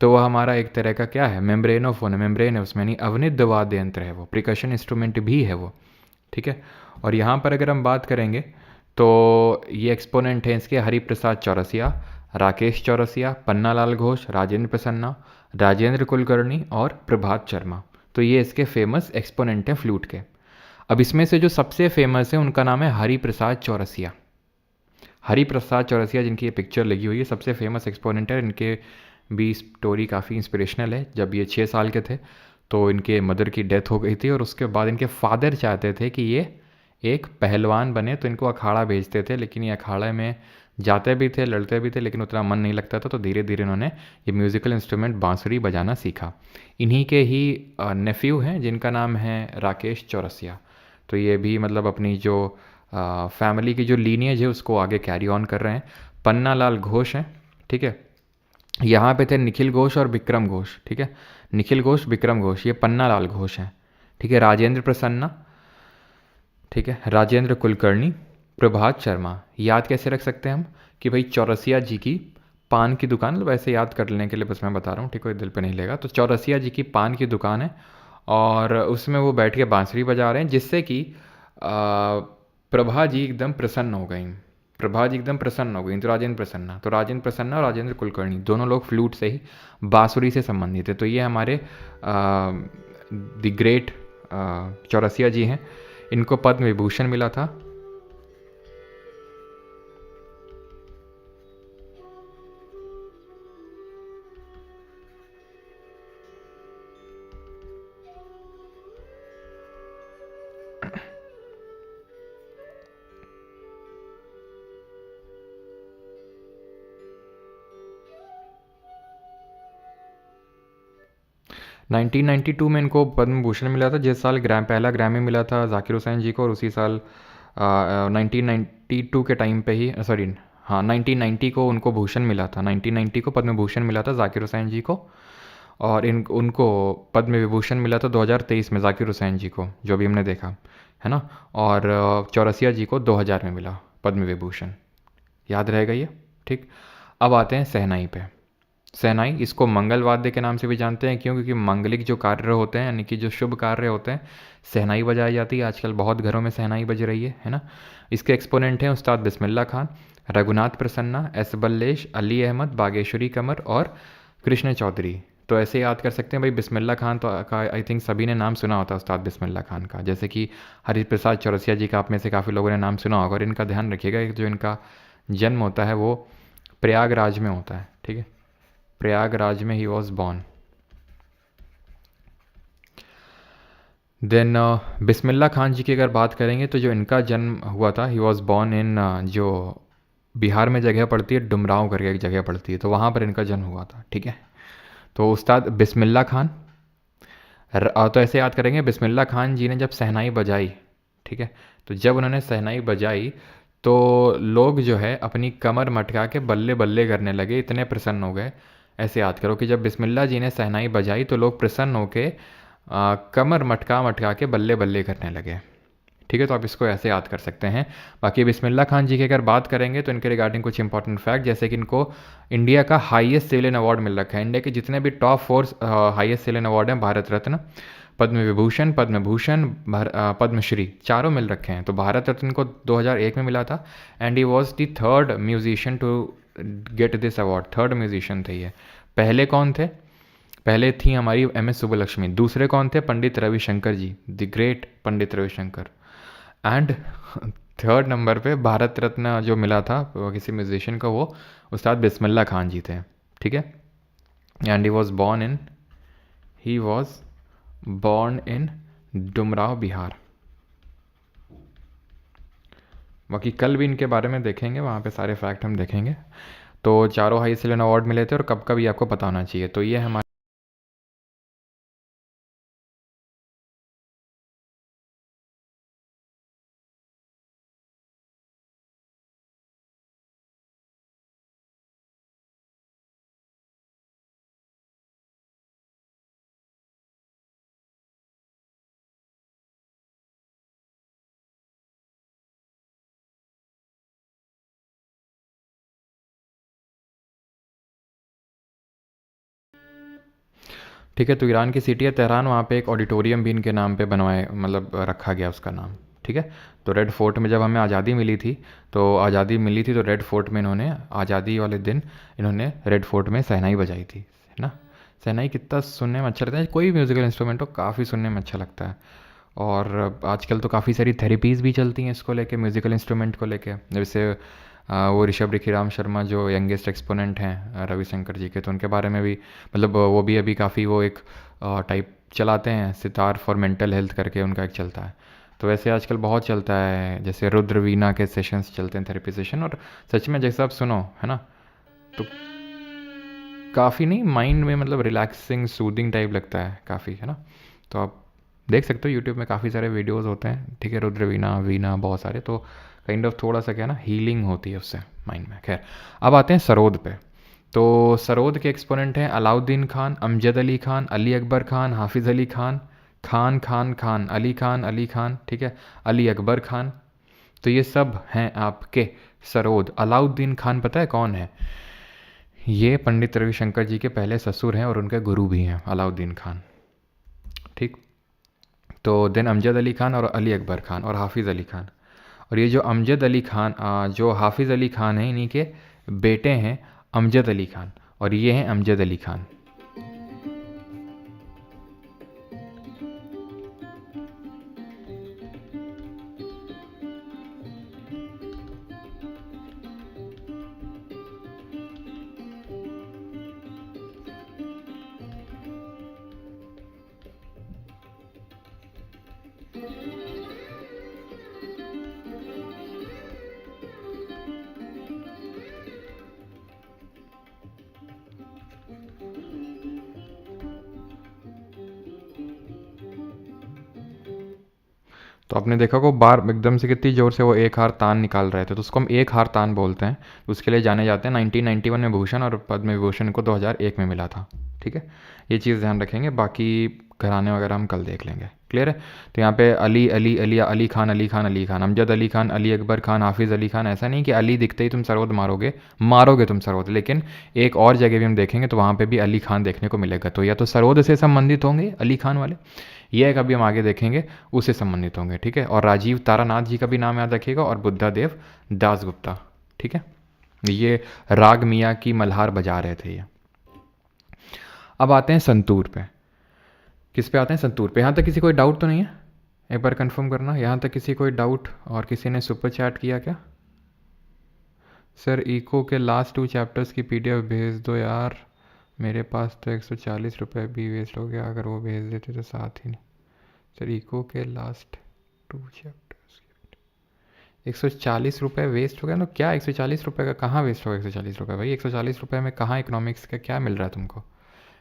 तो वह हमारा एक तरह का क्या है, मेम्ब्रेनोफोन है, मेम्ब्रेन है उसमें, नहीं अवनित वाद्य यंत्र है वो, प्रिकशन इंस्ट्रूमेंट भी है वो। ठीक है, और यहाँ पर अगर हम बात करेंगे तो ये एक्सपोनेंट है इसके हरिप्रसाद चौरसिया, राकेश चौरसिया, पन्नालाल घोष, राजेंद्र प्रसन्ना, राजेंद्र कुलकर्णी और प्रभात शर्मा। तो ये इसके फेमस एक्सपोनेंट हैं फ्लूट के। अब इसमें से जो सबसे फेमस है उनका नाम है हरिप्रसाद चौरसिया। हरिप्रसाद चौरसिया जिनकी ये पिक्चर लगी हुई है, सबसे फेमस एक्सपोनेंट है। इनके भी स्टोरी काफ़ी इंस्पिरेशनल है। जब ये 6 साल के थे तो इनके मदर की डेथ हो गई थी, और उसके बाद इनके फादर चाहते थे कि ये एक पहलवान बने, तो इनको अखाड़ा भेजते थे, लेकिन ये अखाड़े में जाते भी थे, लड़ते भी थे, लेकिन उतना मन नहीं लगता था। तो धीरे धीरे इन्होंने ये म्यूज़िकल इंस्ट्रूमेंट बांसुरी बजाना सीखा। इन्हीं के ही नेफ्यू हैं जिनका नाम है राकेश चौरसिया। तो ये भी मतलब अपनी जो फैमिली की जो लीनियज है उसको आगे कैरी ऑन कर रहे हैं। पन्नालाल घोष हैं। ठीक है, यहाँ पे थे निखिल घोष और विक्रम घोष। ठीक है, निखिल घोष, विक्रम घोष, ये पन्नालाल घोष हैं। ठीक है, राजेंद्र प्रसन्ना, ठीक है, राजेंद्र कुलकर्णी, प्रभात शर्मा। याद कैसे रख सकते हैं हम कि भाई चौरसिया जी की पान की दुकान, वैसे याद कर लेने के लिए बस मैं बता रहा हूँ, ठीक है, दिल पे नहीं लेगा। तो चौरसिया जी की पान की दुकान है और उसमें वो बैठ के बांसुरी बजा रहे हैं, जिससे कि प्रभा जी एकदम प्रसन्न हो गई। प्रभा जी एकदम प्रसन्न हो गई, तो राजेंद्र प्रसन्ना और राजेंद्र कुलकर्णी दोनों लोग फ्लूट से ही, बांसुरी से संबंधित है। तो ये हमारे द ग्रेट चौरसिया जी हैं। इनको पद्म विभूषण मिला था। नाइनटीन 92 में इनको पद्म भूषण मिला था, जिस साल पहला ग्रैमी मिला था जाकिर हुसैन जी को, और उसी साल 1992 के टाइम पे ही, सॉरी हाँ 1990 को उनको भूषण मिला था, 1990 को पद्म भूषण मिला था जाकिर हुसैन जी को। और उनको पद्म विभूषण मिला था 2023 में जाकिर हुसैन जी को, जो भी हमने देखा है ना। और चौरसिया जी को 2000 में मिला पद्म विभूषण, याद रहेगा ये, ठीक। अब आते हैं शहनाई पे। शहनाई, इसको मंगल वाद्य के नाम से भी जानते हैं, क्यों? क्योंकि मांगलिक जो कार्य होते हैं, यानी कि जो शुभ कार्य होते हैं, शहनाई बजाई जाती है। आजकल बहुत घरों में शहनाई बज रही है ना। इसके एक्सपोनेंट हैं उस्ताद बिस्मिल्लाह खान, रघुनाथ प्रसन्ना, एस बल्लेश, अली अहमद, बागेश्वरी कमर और कृष्ण चौधरी। तो ऐसे याद कर सकते हैं भाई। बिस्मिल्लाह खान तो का आई थिंक सभी ने नाम सुना होता है, उस्ताद बिस्मिल्लाह खान का, जैसे कि हरिप्रसाद चौरसिया जी का आप में से काफ़ी लोगों ने नाम सुना होगा। और इनका ध्यान रखिएगा, जो इनका जन्म होता है वो प्रयागराज में होता है, ठीक है, प्रयागराज में he was born. Then Bismillah Khan जी की अगर बात करेंगे तो जो इनका जन्म हुआ था, ही वॉज बॉर्न इन जो बिहार में जगह पड़ती है डुमरांव करके एक जगह पड़ती है, तो वहाँ पर इनका जन्म हुआ था, ठीक है। तो उस्ताद बिस्मिल्लाह खान, तो ऐसे याद करेंगे, बिस्मिल्लाह खान जी ने जब शहनाई बजाई, ठीक है, तो जब उन्होंने शहनाई बजाई तो लोग जो है अपनी कमर मटका के बल्ले बल्ले करने लगे, इतने प्रसन्न हो गए। ऐसे याद करो कि जब बिस्मिल्लाह जी ने शहनाई बजाई तो लोग प्रसन्न होके कमर मटका मटका के बल्ले बल्ले करने लगे, ठीक है। तो आप इसको ऐसे याद कर सकते हैं। बाकी बिस्मिल्लाह खान जी की अगर बात करेंगे तो इनके रिगार्डिंग कुछ इंपॉर्टेंट फैक्ट, जैसे कि इनको इंडिया का हाईएस्ट सिविलियन अवार्ड मिल रखा है। इंडिया के जितने भी टॉप 4 हाईएस्ट सिविलियन अवार्ड हैं, भारत रत्न, पद्म विभूषण, पद्म भूषण, पद्मश्री, चारों मिल रखे हैं। तो भारत रत्न को 2001 में मिला था, and he was the third musician to get this award. Third musician थे ये। पहले कौन थे? पहले थी हमारी एम एस सुब्बलक्ष्मी। दूसरे कौन थे? Pandit Ravi Shankar ji, the great Pandit Ravi Shankar. And third number पे भारत रत्न जो मिला था किसी म्यूजिशियन का, वो उस्ताद बिस्मिल्लाह खान जी थे, ठीक है। And he was born in Dumraon, Bihar. बाकी कल भी इनके बारे में देखेंगे, वहाँ पे सारे फैक्ट हम देखेंगे। तो चारों हाई सिविलियन अवार्ड मिले थे और कब कब ये आपको पता होना चाहिए। तो ये हमारे ठीक है। तो ईरान की सिटी है तेहरान, वहाँ पे एक ऑडिटोरियम भी इनके नाम पे बनवाए, मतलब रखा गया उसका नाम, ठीक है। तो रेड फोर्ट में जब हमें आज़ादी मिली थी, तो रेड फोर्ट में इन्होंने आज़ादी वाले दिन इन्होंने रेड फोर्ट में शहनाई बजाई थी, है ना। शहनाई कितना सुनने में अच्छा लगता है, कोई म्यूज़िकल इंस्ट्रूमेंट हो काफ़ी सुनने में अच्छा लगता है। और आजकल तो काफ़ी सारी थेरेपीज़ भी चलती हैं इसको लेके, म्यूज़िकल इंस्ट्रूमेंट को लेके। जैसे वो ऋषभ रिखीराम शर्मा जो यंगेस्ट एक्सपोनेंट हैं रविशंकर जी के, तो उनके बारे में भी, मतलब वो भी अभी काफ़ी वो एक टाइप चलाते हैं, सितार फॉर मेंटल हेल्थ करके उनका एक चलता है। तो वैसे आजकल बहुत चलता है, जैसे रुद्र वीणा के सेशंस चलते हैं, थेरेपी सेशन। और सच में जैसे आप सुनो, है ना, तो काफ़ी नहीं, माइंड में मतलब रिलैक्सिंग सूदिंग टाइप लगता है काफ़ी, है ना। तो आप देख सकते हो यूट्यूब में काफ़ी सारे वीडियोस होते हैं, ठीक है, रुद्र वीणा वीणा बहुत सारे, तो काइंड ऑफ थोड़ा सा क्या ना हीलिंग होती है उससे माइंड में। खैर, अब आते हैं सरोद पे। तो सरोद के एक्सपोनेंट हैं अलाउद्दीन खान, अमजद अली खान, अली अकबर खान, हाफिज़ अली खान, खान खान खान, अली खान, ठीक है, अली अकबर खान। तो ये सब हैं आपके सरोद। अलाउद्दीन खान पता है कौन है? ये पंडित रविशंकर जी के पहले ससुर हैं और उनके गुरु भी हैं, अलाउद्दीन खान, ठीक। तो देन अमजद अली खान और अली अकबर खान और हाफिज़ अली खान। और ये जो अमजद अली खान, जो हाफिज़ अली खान हैं, इन्हीं के बेटे हैं अमजद अली खान, और ये हैं अमजद अली खान। तो आपने देखा को बार एकदम से कितनी ज़ोर से वो एक हार तान निकाल रहे थे, तो उसको हम एक हार तान बोलते हैं। उसके लिए जाने जाते हैं। 1991 में भूषण और पद्म विभूषण को 2001 में मिला था। ठीक है, ये चीज़ ध्यान रखेंगे। बाकी घराने वगैरह हम कल देख लेंगे। क्लियर है? तो यहाँ पे अली अली अली अली खान अली खान अली खान, अमजद अली खान, अली अकबर खान, हाफिज़ अली खान। ऐसा नहीं कि अली दिखते ही तुम सरवद मारोगे, मारोगे तुम सरवद, लेकिन एक और जगह भी हम देखेंगे तो वहाँ पे भी अली खान देखने को मिलेगा। तो या तो सरवद से संबंधित होंगे अली खान वाले, ये कभी हम आगे देखेंगे उससे संबंधित होंगे। ठीक है, और राजीव तारानाथ जी का भी नाम याद रखिएगा, और बुद्धादेव दासगुप्ता। ठीक है, ये राग मियाँ की मल्हार बजा रहे थे ये। अब आते हैं संतूर पे। किस पे आते हैं? संतूर पे। यहाँ तक किसी कोई डाउट तो नहीं है? एक बार कंफर्म करना, यहाँ तक किसी कोई डाउट? और किसी ने सुपर चैट किया क्या? सर इको के लास्ट 2 चैप्टर्स की पीडीएफ भेज दो यार, मेरे पास तो 140 रुपये भी वेस्ट हो गया, अगर वो भेज देते तो साथ ही नहीं। सर इको के लास्ट 2 चैप्टर्स की 140 रुपये वेस्ट हो गया? तो क्या 140 रुपये का कहाँ वेस्ट होगा? 140 रुपये भाई, 140 रुपये में कहाँ इकोनॉमिक्स का क्या मिल रहा है तुमको?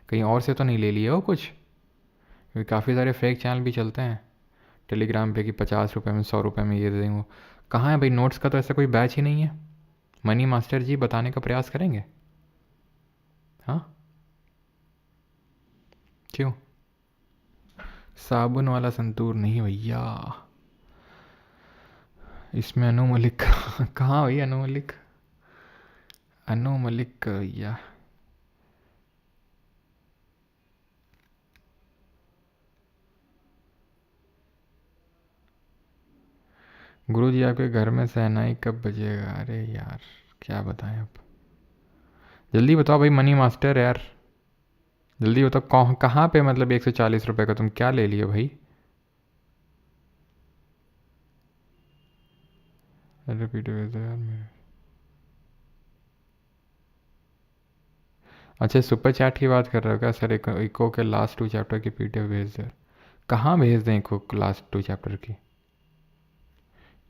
कहीं और से तो नहीं ले लिए हो कुछ? क्योंकि काफ़ी सारे फेक चैनल भी चलते हैं टेलीग्राम पे कि 50 रुपये में 100 रुपये में ये दे देंगे। कहाँ है भाई? नोट्स का तो ऐसा कोई बैच ही नहीं है। मनी मास्टर जी बताने का प्रयास करेंगे? हाँ, क्यों? साबुन वाला संतूर नहीं भैया, इसमें अनु मलिक कहाँ भैया? अनु मलिक, अनु मलिक भैया। गुरु जी आपके घर में शहनाई कब बजेगा? अरे यार क्या बताएं अब, जल्दी बताओ भाई मनी मास्टर यार, जल्दी बताओ कहाँ पे, मतलब 140 रुपये का तुम क्या ले लिए भाई? रिपीट यार मेरे। अच्छा सुपर चैट की बात कर रहे हो क्या? सर इको के लास्ट 2 चैप्टर की पीडीएफ भेज दे। कहाँ भेज दें इको लास्ट 2 चैप्टर की?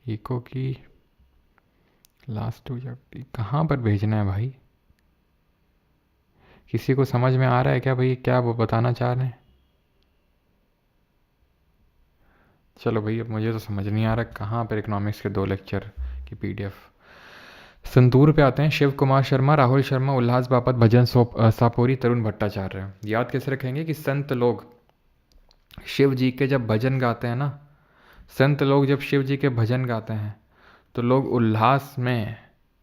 इको की लास्ट 2 चैप्टर कहाँ पर भेजना है भाई? किसी को समझ में आ रहा है क्या भाई, क्या वो बताना चाह रहे हैं? चलो भाई अब मुझे तो समझ नहीं आ रहा कहाँ पर इकोनॉमिक्स के 2 लेक्चर की पीडीएफ। संतूर पे आते हैं। शिव कुमार शर्मा, राहुल शर्मा, उल्लास बापत, भजन सापोरी, तरुण भट्टाचार्य। याद कैसे रखेंगे कि संत लोग शिव जी के जब भजन गाते हैं ना, संत लोग जब शिव जी के भजन गाते हैं तो लोग उल्लास में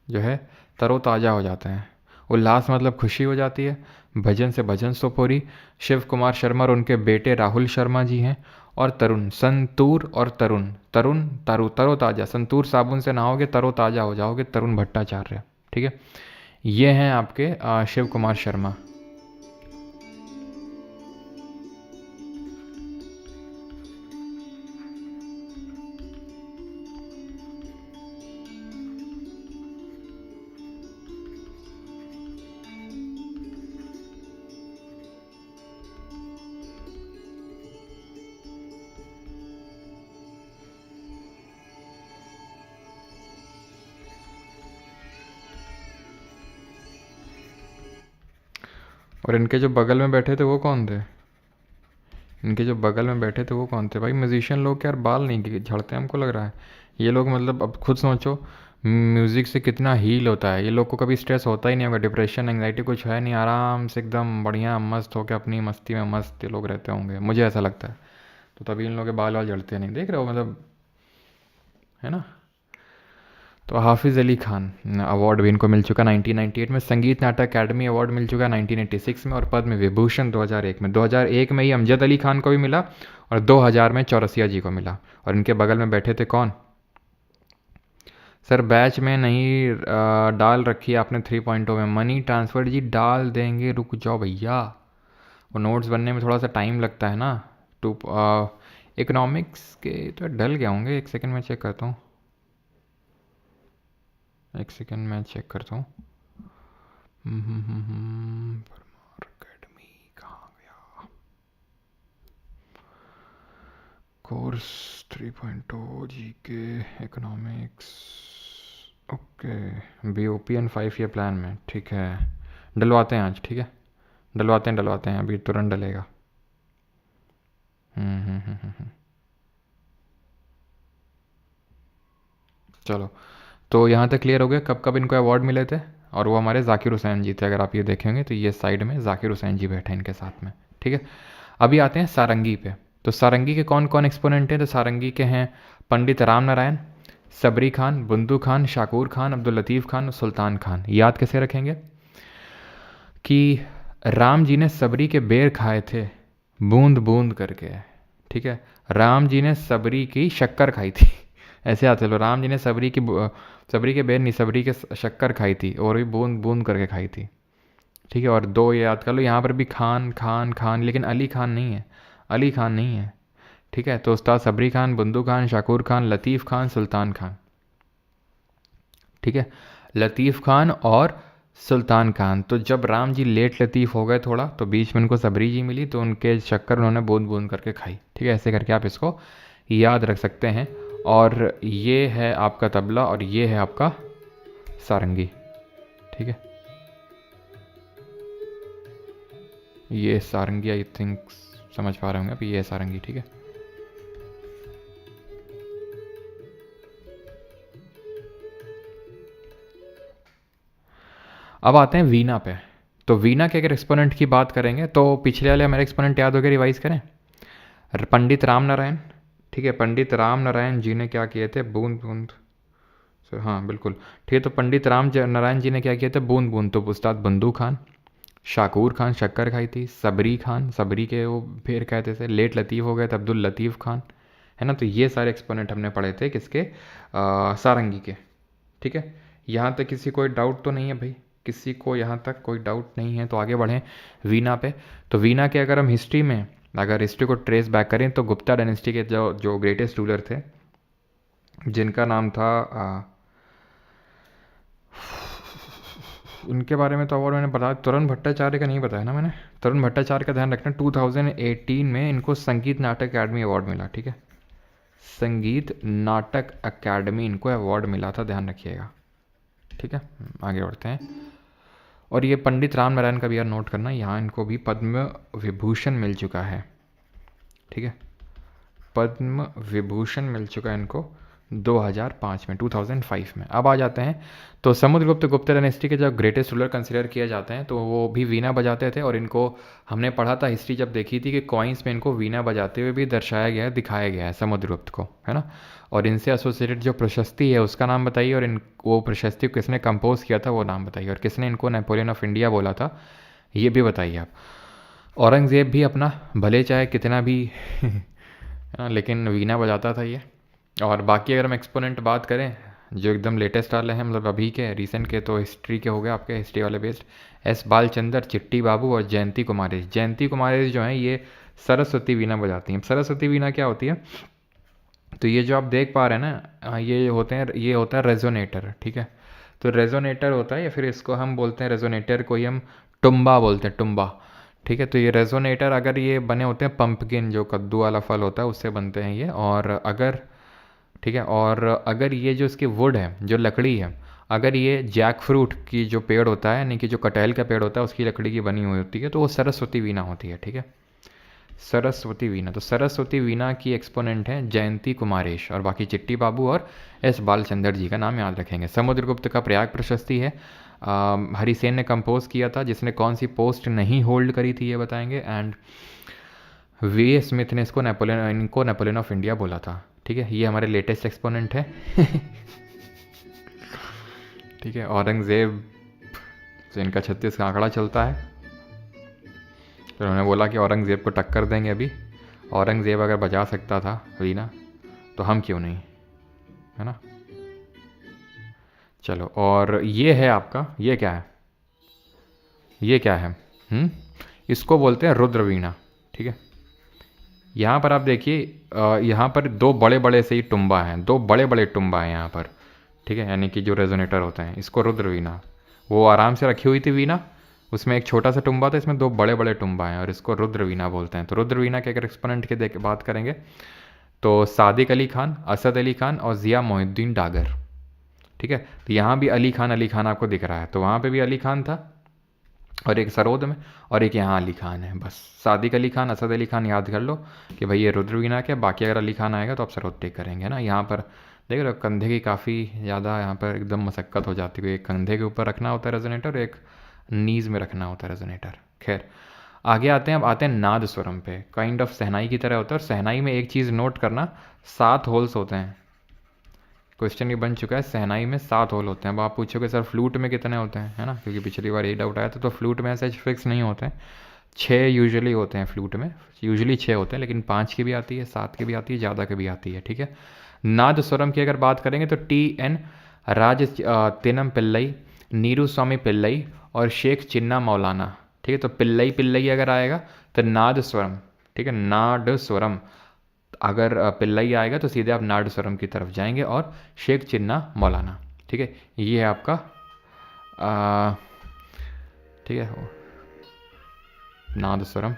जो है तरोताज़ा हो जाते हैं। उल्लास मतलब खुशी हो जाती है। भजन से भजन सोपोरी। शिव कुमार शर्मा और उनके बेटे राहुल शर्मा जी हैं। और तरुण, संतूर और तरुण, तरुण तरोताज़ा, संतूर साबुन से नहाओगे तरोताज़ा हो जाओगे, तरुण भट्टाचार्य। ठीक है, ये हैं आपके शिव कुमार शर्मा। और इनके जो बगल में बैठे थे वो कौन थे? इनके जो बगल में बैठे थे वो कौन थे भाई? म्यूजिशियन लोग के यार बाल नहीं झड़ते हमको लग रहा है। ये लोग मतलब अब खुद सोचो म्यूज़िक से कितना हील होता है। ये लोग को कभी स्ट्रेस होता ही नहीं होगा, डिप्रेशन एंग्जाइटी कुछ है नहीं, आराम से एकदम बढ़िया मस्त होकर अपनी मस्ती में मस्त ये लोग रहते होंगे, मुझे ऐसा लगता है। तो तभी इन लोगों के बाल वाल झड़ते नहीं, देख रहे हो मतलब, है ना? तो हाफिज़ अली खान अवार्ड भी इनको मिल चुका 1998 में। संगीत नाटक अकेडमी अवार्ड मिल चुका 1986 में। और पद्म विभूषण 2001 में। 2001 में ही अमजद अली खान को भी मिला और 2000 में चौरसिया जी को मिला। और इनके बगल में बैठे थे कौन? सर बैच में नहीं डाल रखी है आपने 3.0 में। मनी ट्रांसफ़र जी डाल देंगे, रुक जाओ भैया, वो नोट्स बनने में थोड़ा सा टाइम लगता है ना। टू इकोनॉमिक्स के तो डल गया होंगे, एक सेकंड में चेक करता हूँ, एक सेकंड मैं चेक करता हूँ। परमार अकेडमी कहाँ गया? Course 3.0 GK economics, okay BOPN 5 year plan में। ठीक है, डलवाते हैं आज। ठीक है, डलवाते हैं अभी तुरंत डलेगा। चलो, तो यहाँ तक क्लियर हो गया कब कब इनको अवार्ड मिले थे, और वो हमारे जाकिर हुसैन जी थे। अगर आप ये देखेंगे तो ये साइड में जाकिर हुसैन जी बैठे हैं इनके साथ में, ठीक है। अभी आते हैं सारंगी पे। तो सारंगी के कौन कौन एक्सपोनेंट हैं? तो सारंगी के हैं पंडित राम नारायण, सबरी खान, बुंदू खान, शाकूर खान, अब्दुल लतीफ़ खान, सुल्तान खान। याद कैसे रखेंगे कि राम जी ने सबरी के बेर खाए थे बूंद बूंद करके, ठीक है। राम जी ने सबरी की शक्कर खाई थी ऐसे याद चलो, राम जी ने सबरी के बेर नहीं, सबरी के शक्कर खाई थी और भी बूंद बूंद करके खाई थी, ठीक है। और दो ये याद कर लो, यहाँ पर भी खान खान खान, लेकिन अली खान नहीं है, अली खान नहीं है, ठीक है। तो उस्ताद सबरी खान, बुंदू खान, शाकूर खान, लतीफ़ खान, सुल्तान खान, ठीक है। लतीफ़ खान और सुल्तान खान। तो जब राम जी लेट लतीफ़ हो गए थोड़ा, तो बीच में उनको सबरी जी मिली, तो उनके शक्कर उन्होंने बूंद बूंद करके खाई, ठीक है। ऐसे करके आप इसको याद रख सकते हैं। और ये है आपका तबला और ये है आपका सारंगी, ठीक है। ये सारंगी आई थिंक समझ पा रहे होंगे, अभी ये सारंगी, ठीक है। अब आते हैं वीणा पे। तो वीणा के अगर एक्सपोनेंट की बात करेंगे तो पिछले वाले हमारे एक्सपोनेंट याद हो गए, रिवाइज करें। पंडित राम नारायण, ठीक है। पंडित राम नारायण जी ने क्या किए थे? बूंद बूंद, हाँ बिल्कुल, ठीक है। तो पंडित नारायण जी ने क्या किए थे? बूंद बूंद। तो उस्ताद बंदू खान, शाकूर खान शक्कर खाई थी, सबरी खान सबरी के वो फिर कहते थे, लेट लतीफ़ हो गए थे अब्दुल लतीफ़ खान, है ना। तो ये सारे एक्सपोनेंट हमने पढ़े थे किसके? सारंगी के, ठीक है। यहाँ तक किसी कोई डाउट तो नहीं है भाई? किसी को यहाँ तक कोई डाउट नहीं है? तो आगे बढ़ें वीणा पे। तो वीणा के अगर हम हिस्ट्री में, अगर हिस्ट्री को ट्रेस बैक करें, तो गुप्ता डायनेस्टी के जो जो ग्रेटेस्ट रूलर थे, जिनका नाम था उनके बारे में तो अवार्ड मैंने बताया, तरुण भट्टाचार्य का नहीं बताया ना मैंने। तरुण भट्टाचार्य का ध्यान रखना, 2018 में इनको संगीत नाटक अकादमी अवार्ड मिला, ठीक है। संगीत नाटक अकादमी इनको अवार्ड मिला था, ध्यान रखिएगा, ठीक है। आगे बढ़ते हैं। और ये पंडित राम नारायण का भी यार नोट करना, यहाँ इनको भी पद्म विभूषण मिल चुका है, ठीक है। पद्म विभूषण मिल चुका है इनको 2005 में, 2005 में। अब आ जाते हैं तो समुद्रगुप्त गुप्ता डायनेस्टी के जो ग्रेटेस्ट रूलर कंसिडर किए जाते हैं, तो वो भी वीणा बजाते थे। और इनको हमने पढ़ा था हिस्ट्री जब देखी थी कि कॉइन्स में इनको वीणा बजाते हुए भी दर्शाया गया है, दिखाया गया है समुद्रगुप्त को, है ना। और इनसे एसोसिएटेड जो प्रशस्ति है उसका नाम बताइए, और इन वो प्रशस्ति को किसने कंपोज किया था वो नाम बताइए, और किसने इनको नेपोलियन ऑफ इंडिया बोला था ये भी बताइए आप। औरंगज़ेब भी अपना भले चाहे कितना भी है ना, लेकिन वीणा बजाता था ये। और बाकी अगर हम एक्सपोनेंट बात करें जो एकदम लेटेस्ट वाले हैं, मतलब अभी के रिसेंट के, तो हिस्ट्री के हो गए आपके, हिस्ट्री वाले बेस्ड, एस बालचंदर, चिट्टी बाबू और जयंती कुमारी। जयंती कुमारी जो हैं ये सरस्वती वीणा बजाती हैं। सरस्वती वीणा क्या होती है? तो ये जो आप देख पा रहे हैं ना, ये होते हैं, ये होता है रेजोनेटर, ठीक है। तो रेजोनेटर होता है, या फिर इसको हम बोलते हैं रेजोनेटर को ही हम टुम्बा बोलते हैं, टुम्बा, ठीक है। तो ये रेजोनेटर अगर ये बने होते हैं पंपकिन, जो कद्दू वाला फल होता है उससे बनते हैं ये। और अगर, ठीक है, और अगर ये जो इसकी वुड है, जो लकड़ी है, अगर ये जैक फ्रूट की जो पेड़ होता है, यानी कि जो कटहल का पेड़ होता है उसकी लकड़ी की बनी हुई होती है, तो वो सरस्वती वीणा होती है, ठीक है। सरस्वती वीणा। तो सरस्वती वीणा की एक्सपोनेंट है जयंती कुमारेश, और बाकी चिट्टी बाबू और एस बालचंदर जी का नाम याद रखेंगे। समुद्रगुप्त का प्रयाग प्रशस्ति है, हरिसेन ने कंपोज किया था, जिसने कौन सी पोस्ट नहीं होल्ड करी थी ये बताएंगे। एंड वी स्मिथ ने इसको नेपोलियन ऑफ इंडिया बोला था, ठीक है। ये हमारे लेटेस्ट एक्सपोनेंट है ठीक है। औरंगज़ेब से इनका 36 का आंकड़ा चलता है, तो उन्होंने बोला कि औरंगज़ेब को टक्कर देंगे अभी। औरंगज़ेब अगर बजा सकता था वीणा तो हम क्यों नहीं, है ना। चलो, और ये है आपका, ये क्या है? ये क्या है? इसको बोलते हैं रुद्र वीणा, ठीक है। यहाँ पर आप देखिए, यहाँ पर दो बड़े बड़े से ही टुम्बा हैं, दो बड़े बड़े टुम्बा हैं यहाँ पर, ठीक है, यानी कि जो रेजोनेटर होते हैं, इसको रुद्र वीणा। वो आराम से रखी हुई थी वीणा, उसमें एक छोटा सा टुम्बा था, इसमें दो बड़े बड़े टुम्बा हैं, और इसको रुद्र वीणा बोलते हैं। तो रुद्र वीणा के अगर एक्सपोनेंट की बात करेंगे तो सादिक अली खान, असद अली खान और ज़िया मोहिउद्दीन डागर, ठीक है। तो यहाँ भी अली खान आपको दिख रहा है, तो वहाँ पर भी अली खान था, और एक सरोद में, और एक यहाँ अली खान है। बस सादिक अली खान, असद अली खान याद कर लो कि भाई ये रुद्र वीणा के। बाकी अगर अली खान आएगा तो आप सरोद टेक करेंगे ना। यहाँ पर देख रहे हो कंधे की काफ़ी ज़्यादा यहाँ पर एकदम मशक्क़त हो जाती है, एक कंधे के ऊपर रखना होता है रेजोनेटर, एक नीज़ में रखना होता है रेजोनेटर। खैर आगे आते हैं, अब आते हैं नाद स्वरम पे। काइंड ऑफ शहनाई की तरह होता है, और शहनाई में एक चीज़ नोट करना, 7 होल्स होते हैं। क्वेश्चन ये बन चुका है, शहनाई में 7 होल होते हैं। अब आप पूछोगे सर फ्लूट में कितने होते हैं, है ना, क्योंकि पिछली बार यही डाउट आया था। तो फ्लूट में ऐसे फिक्स नहीं होते हैं, 6 यूजुअली होते हैं फ्लूट में, यूजुअली 6 होते हैं, लेकिन 5 की भी आती है, 7 की भी आती है, ज़्यादा की भी आती है, ठीक है। नाद स्वरम की अगर बात करेंगे तो TN राज तेनम पिल्लई, नीरू स्वामी पिल्लई और शेख चिन्ना मौलाना, ठीक है। तो पिल्लई पिल्लई अगर आएगा तो नाद स्वरम, ठीक है, नाड स्वरम। अगर पिल्लई आएगा तो सीधे आप नाड स्वरम की तरफ जाएंगे, और शेख चिन्ना मौलाना, ठीक है। ये है आपका ठीक है नाद स्वरम।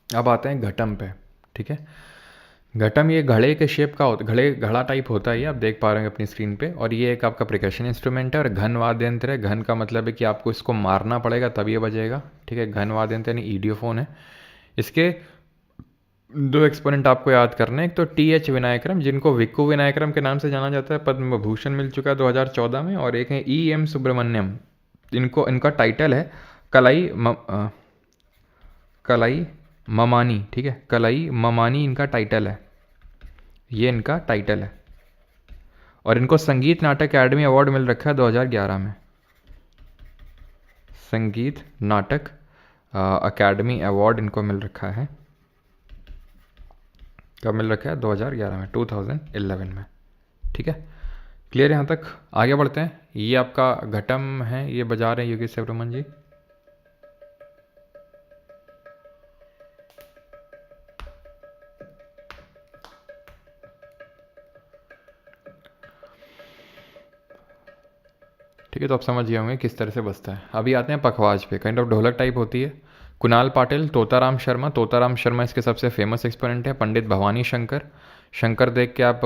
अब आते हैं घटम पे, ठीक है। घटम ये घड़े के शेप का होता, घड़ा टाइप होता है, ये आप देख पा रहे हैं अपनी स्क्रीन पे। और ये एक आपका प्रिकशन इंस्ट्रूमेंट है, और घन वाद्य यंत्र है। घन का मतलब है कि आपको इसको मारना पड़ेगा तब ये बजेगा, ठीक है। घन वाद्य यंत्र यानी ईडियोफोन है। इसके 2 एक्सपोनेंट आपको याद करने हैं, एक तो TH विनायकरम, जिनको विक्कू विनायकरम के नाम से जाना जाता है, पद्म भूषण मिल चुका है 2014 में। और एक है EM सुब्रमण्यम, इनका टाइटल है कलाई ममानी, ठीक है, कलाई ममानी इनका टाइटल है, ये इनका टाइटल है। और इनको संगीत नाटक अकेडमी अवार्ड मिल रखा है 2011 में। संगीत नाटक अकेडमी अवार्ड इनको मिल रखा है, कब मिल रखा है, 2011 में, 2011 में, ठीक है। क्लियर यहाँ तक? आगे बढ़ते हैं। ये आपका घटम है, ये बजा रहे हैं योगेश सुब्रमण्यम जी। ठीक है, तो आप समझ गए होंगे किस तरह से बजता है। अभी आते हैं पखवाज पे। काइंड ऑफ ढोलक टाइप होती है। कुणाल पाटिल, तोताराम शर्मा इसके सबसे फेमस एक्सपोनेंट है। पंडित भवानी शंकर देख के आप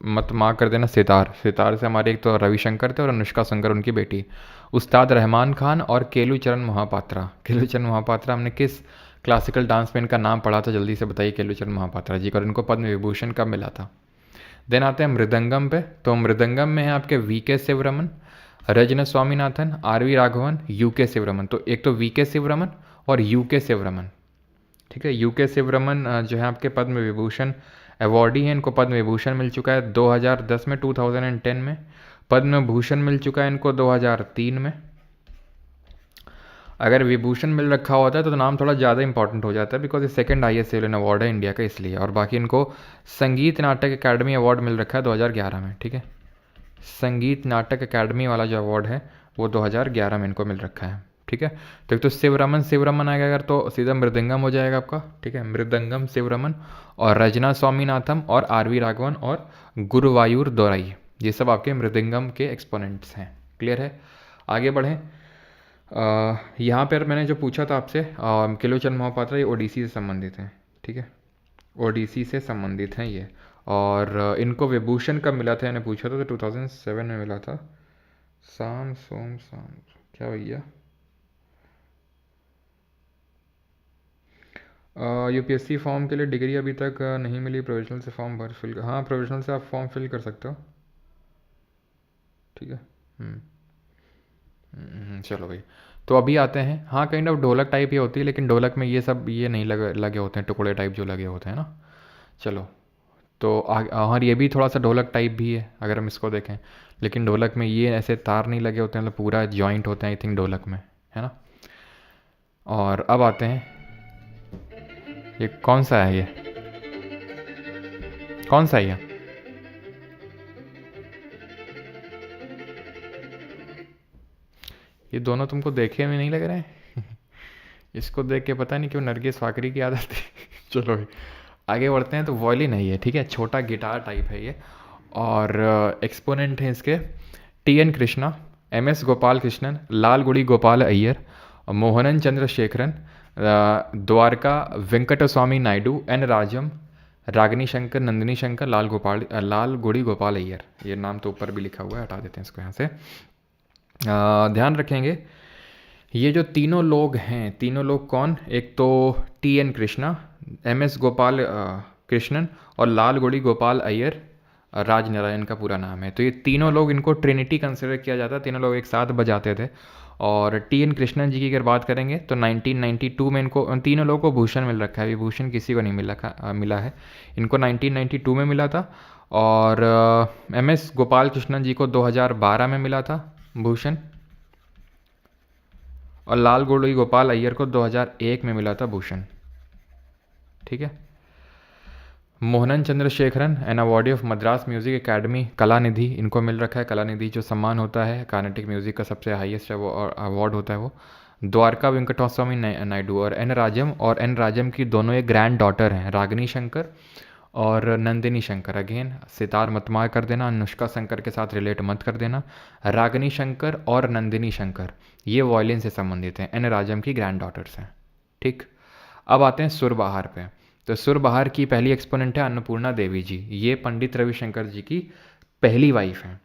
मत माँ कर देना सितार से हमारे एक तो रविशंकर थे और अनुष्का शंकर उनकी बेटी। उस्ताद रहमान खान और केलूचरण महापात्रा हमने किस क्लासिकल डांस में इनका नाम पढ़ा था, जल्दी से बताइए। केलूचरण महापात्रा जी को, और इनको पद्म विभूषण कब मिला था। देन आते हैं मृदंगम पे। तो मृदंगम में है आपके VK शिवरमन, रजन स्वामीनाथन, RV राघवन, UK शिवरमन। तो एक तो VK शिवरमन और UK शिवरमन, ठीक है। UK शिवरमन जो है आपके पद्म विभूषण अवॉर्डी हैं, इनको पद्म विभूषण मिल चुका है 2010 में, 2010 में। पद्म भूषण मिल चुका है इनको 2003 में। अगर विभूषण मिल रखा होता है तो नाम थोड़ा ज़्यादा इंपॉर्टेंट हो जाता है, बिकॉज ये सेकंड हाईएस्ट सिविलियन अवार्ड है इंडिया का, इसलिए। और बाकी इनको संगीत नाटक अकेडमी अवार्ड मिल रखा है 2011 में, ठीक है। संगीत नाटक अकेडमी वाला जो अवार्ड है वो 2011 में इनको मिल रखा है, ठीक है। तो एक तो शिवरमन आएगा अगर, तो सीधा मृदंगम हो जाएगा आपका, ठीक है। मृदंगम शिवरमन, और रजना स्वामीनाथम और RV राघवन और गुरुवायूर दोराई, ये सब आपके मृदंगम के एक्सपोनेंट्स हैं। क्लियर है? आगे बढ़ें। यहाँ पर मैंने जो पूछा था आपसे, केलूचरण महापात्रा, ये ओडिसी से संबंधित हैं, ठीक है। ओडिसी से संबंधित हैं ये। और इनको विभूषण कब मिला था, मैंने पूछा था, तो 2007 में मिला था। शाम क्या भैया, UPSC फॉर्म के लिए डिग्री अभी तक नहीं मिली, प्रोविजनल से फॉर्म फिल, हाँ प्रोविजनल से आप फॉर्म फिल कर सकते हो, ठीक है। चलो भाई, तो अभी आते हैं। हाँ काइंड ऑफ ढोलक टाइप ही होती है, लेकिन ढोलक में ये सब ये नहीं लगे होते हैं, टुकड़े टाइप जो लगे होते हैं ना। चलो, तो और ये भी थोड़ा सा ढोलक टाइप भी है अगर हम इसको देखें, लेकिन ढोलक में ये ऐसे तार नहीं लगे होते हैं, मतलब पूरा जॉइंट होते हैं आई थिंक ढोलक में, है ना। और अब आते हैं, ये कौन सा है, ये कौन सा है ये दोनों तुमको देखे में नहीं लग रहे हैं इसको देख के पता नहीं क्यों नरगिस फाकरी की आदत थी चलो आगे बढ़ते हैं। तो वॉयलिन है ये, ठीक है, छोटा गिटार टाइप है ये। और एक्सपोनेंट हैं इसके TN Krishna, MS Gopalakrishnan, Lalgudi Gopal Iyer, Mohanan Chandrasekharan, Dwaraka Venkataswamy Naidu, N Rajam, Ragini Shankar, Nandini Shankar, Lalgudi Gopal Iyer. ये नाम तो ऊपर भी लिखा हुआ है, हटा देते हैं इसको यहाँ से। ध्यान रखेंगे ये जो तीनों लोग हैं, तीनों लोग कौन, एक तो TN कृष्णा, MS गोपाल कृष्णन और लालगुड़ी गोपाल अय्यर राजनारायण का पूरा नाम है। तो ये तीनों लोग, इनको ट्रिनिटी कंसिडर किया जाता है, तीनों लोग एक साथ बजाते थे। और TN कृष्णन जी की अगर बात करेंगे तो 1992 में इनको, तीनों लोगों को भूषण मिल रखा है। विभूषण किसी को नहीं मिला है, इनको 1992 में मिला था। और MS गोपाल कृष्णन जी को 2012 में मिला था भूषण, और लालगुड़ी गोपाल अय्यर को 2001 में मिला था भूषण। ठीक है। Mohanan Chandrasekharan, an awardee of Madras music academy, Kalanidhi, इनको मिल रखा है। कलानिधि जो सम्मान होता है कार्नेटिक म्यूजिक का सबसे हाईएस्ट अवार्ड होता है वो। द्वारका वेंकटस्वामी नायडू और एन राजम की दोनों एक ग्रैंड डॉटर हैं, रागिनी शंकर और नंदिनी शंकर। अगेन सितार मत मार कर देना, अनुष्का शंकर के साथ रिलेट मत कर देना। रागिनी शंकर और नंदिनी शंकर ये वायलिन से संबंधित हैं, एन राजम की ग्रैंड डॉटर्स हैं। ठीक। अब आते हैं सुरबहार पे। तो सुरबहार की पहली एक्सपोनेंट है अन्नपूर्णा देवी जी। ये पंडित रविशंकर जी की पहली वाइफ हैं,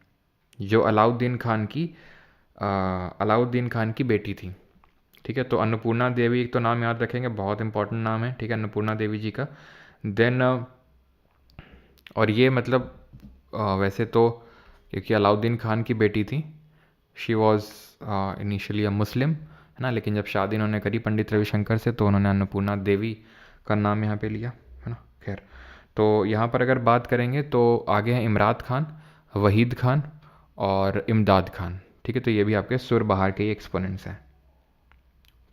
जो अलाउद्दीन खान की बेटी थी। ठीक है। तो अन्नपूर्णा देवी एक तो नाम याद रखेंगे, बहुत इंपॉर्टेंट नाम है। ठीक है, अन्नपूर्णा देवी जी का। देन और ये मतलब वैसे तो क्योंकि अलाउद्दीन खान की बेटी थी, शी वॉज इनिशियली अ मुस्लिम, है ना, लेकिन जब शादी इन्होंने करी पंडित रविशंकर से तो उन्होंने अन्नपूर्णा देवी का नाम यहाँ पे लिया, है ना। खैर, तो यहाँ पर अगर बात करेंगे तो आगे हैं इमरात खान, वहीद खान और इमदाद खान। ठीक है, तो ये भी आपके सुरबहार के ही एक्सपोनेंट्स हैं।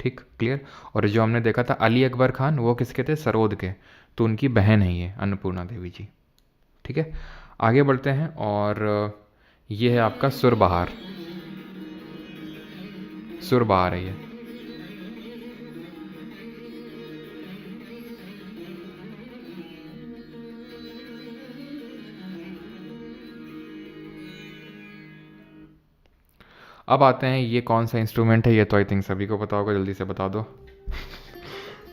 ठीक, क्लियर। और जो हमने देखा था अली अकबर खान, वो किसके थे, सरोद के, तो उनकी बहन है ये अन्नपूर्णा देवी जी। ठीक है, आगे बढ़ते हैं और ये है आपका सुरबहार। सुरबहार है ये। अब आते हैं ये कौन सा इंस्ट्रूमेंट है, ये तो आई थिंक सभी को पता होगा, जल्दी से बता दो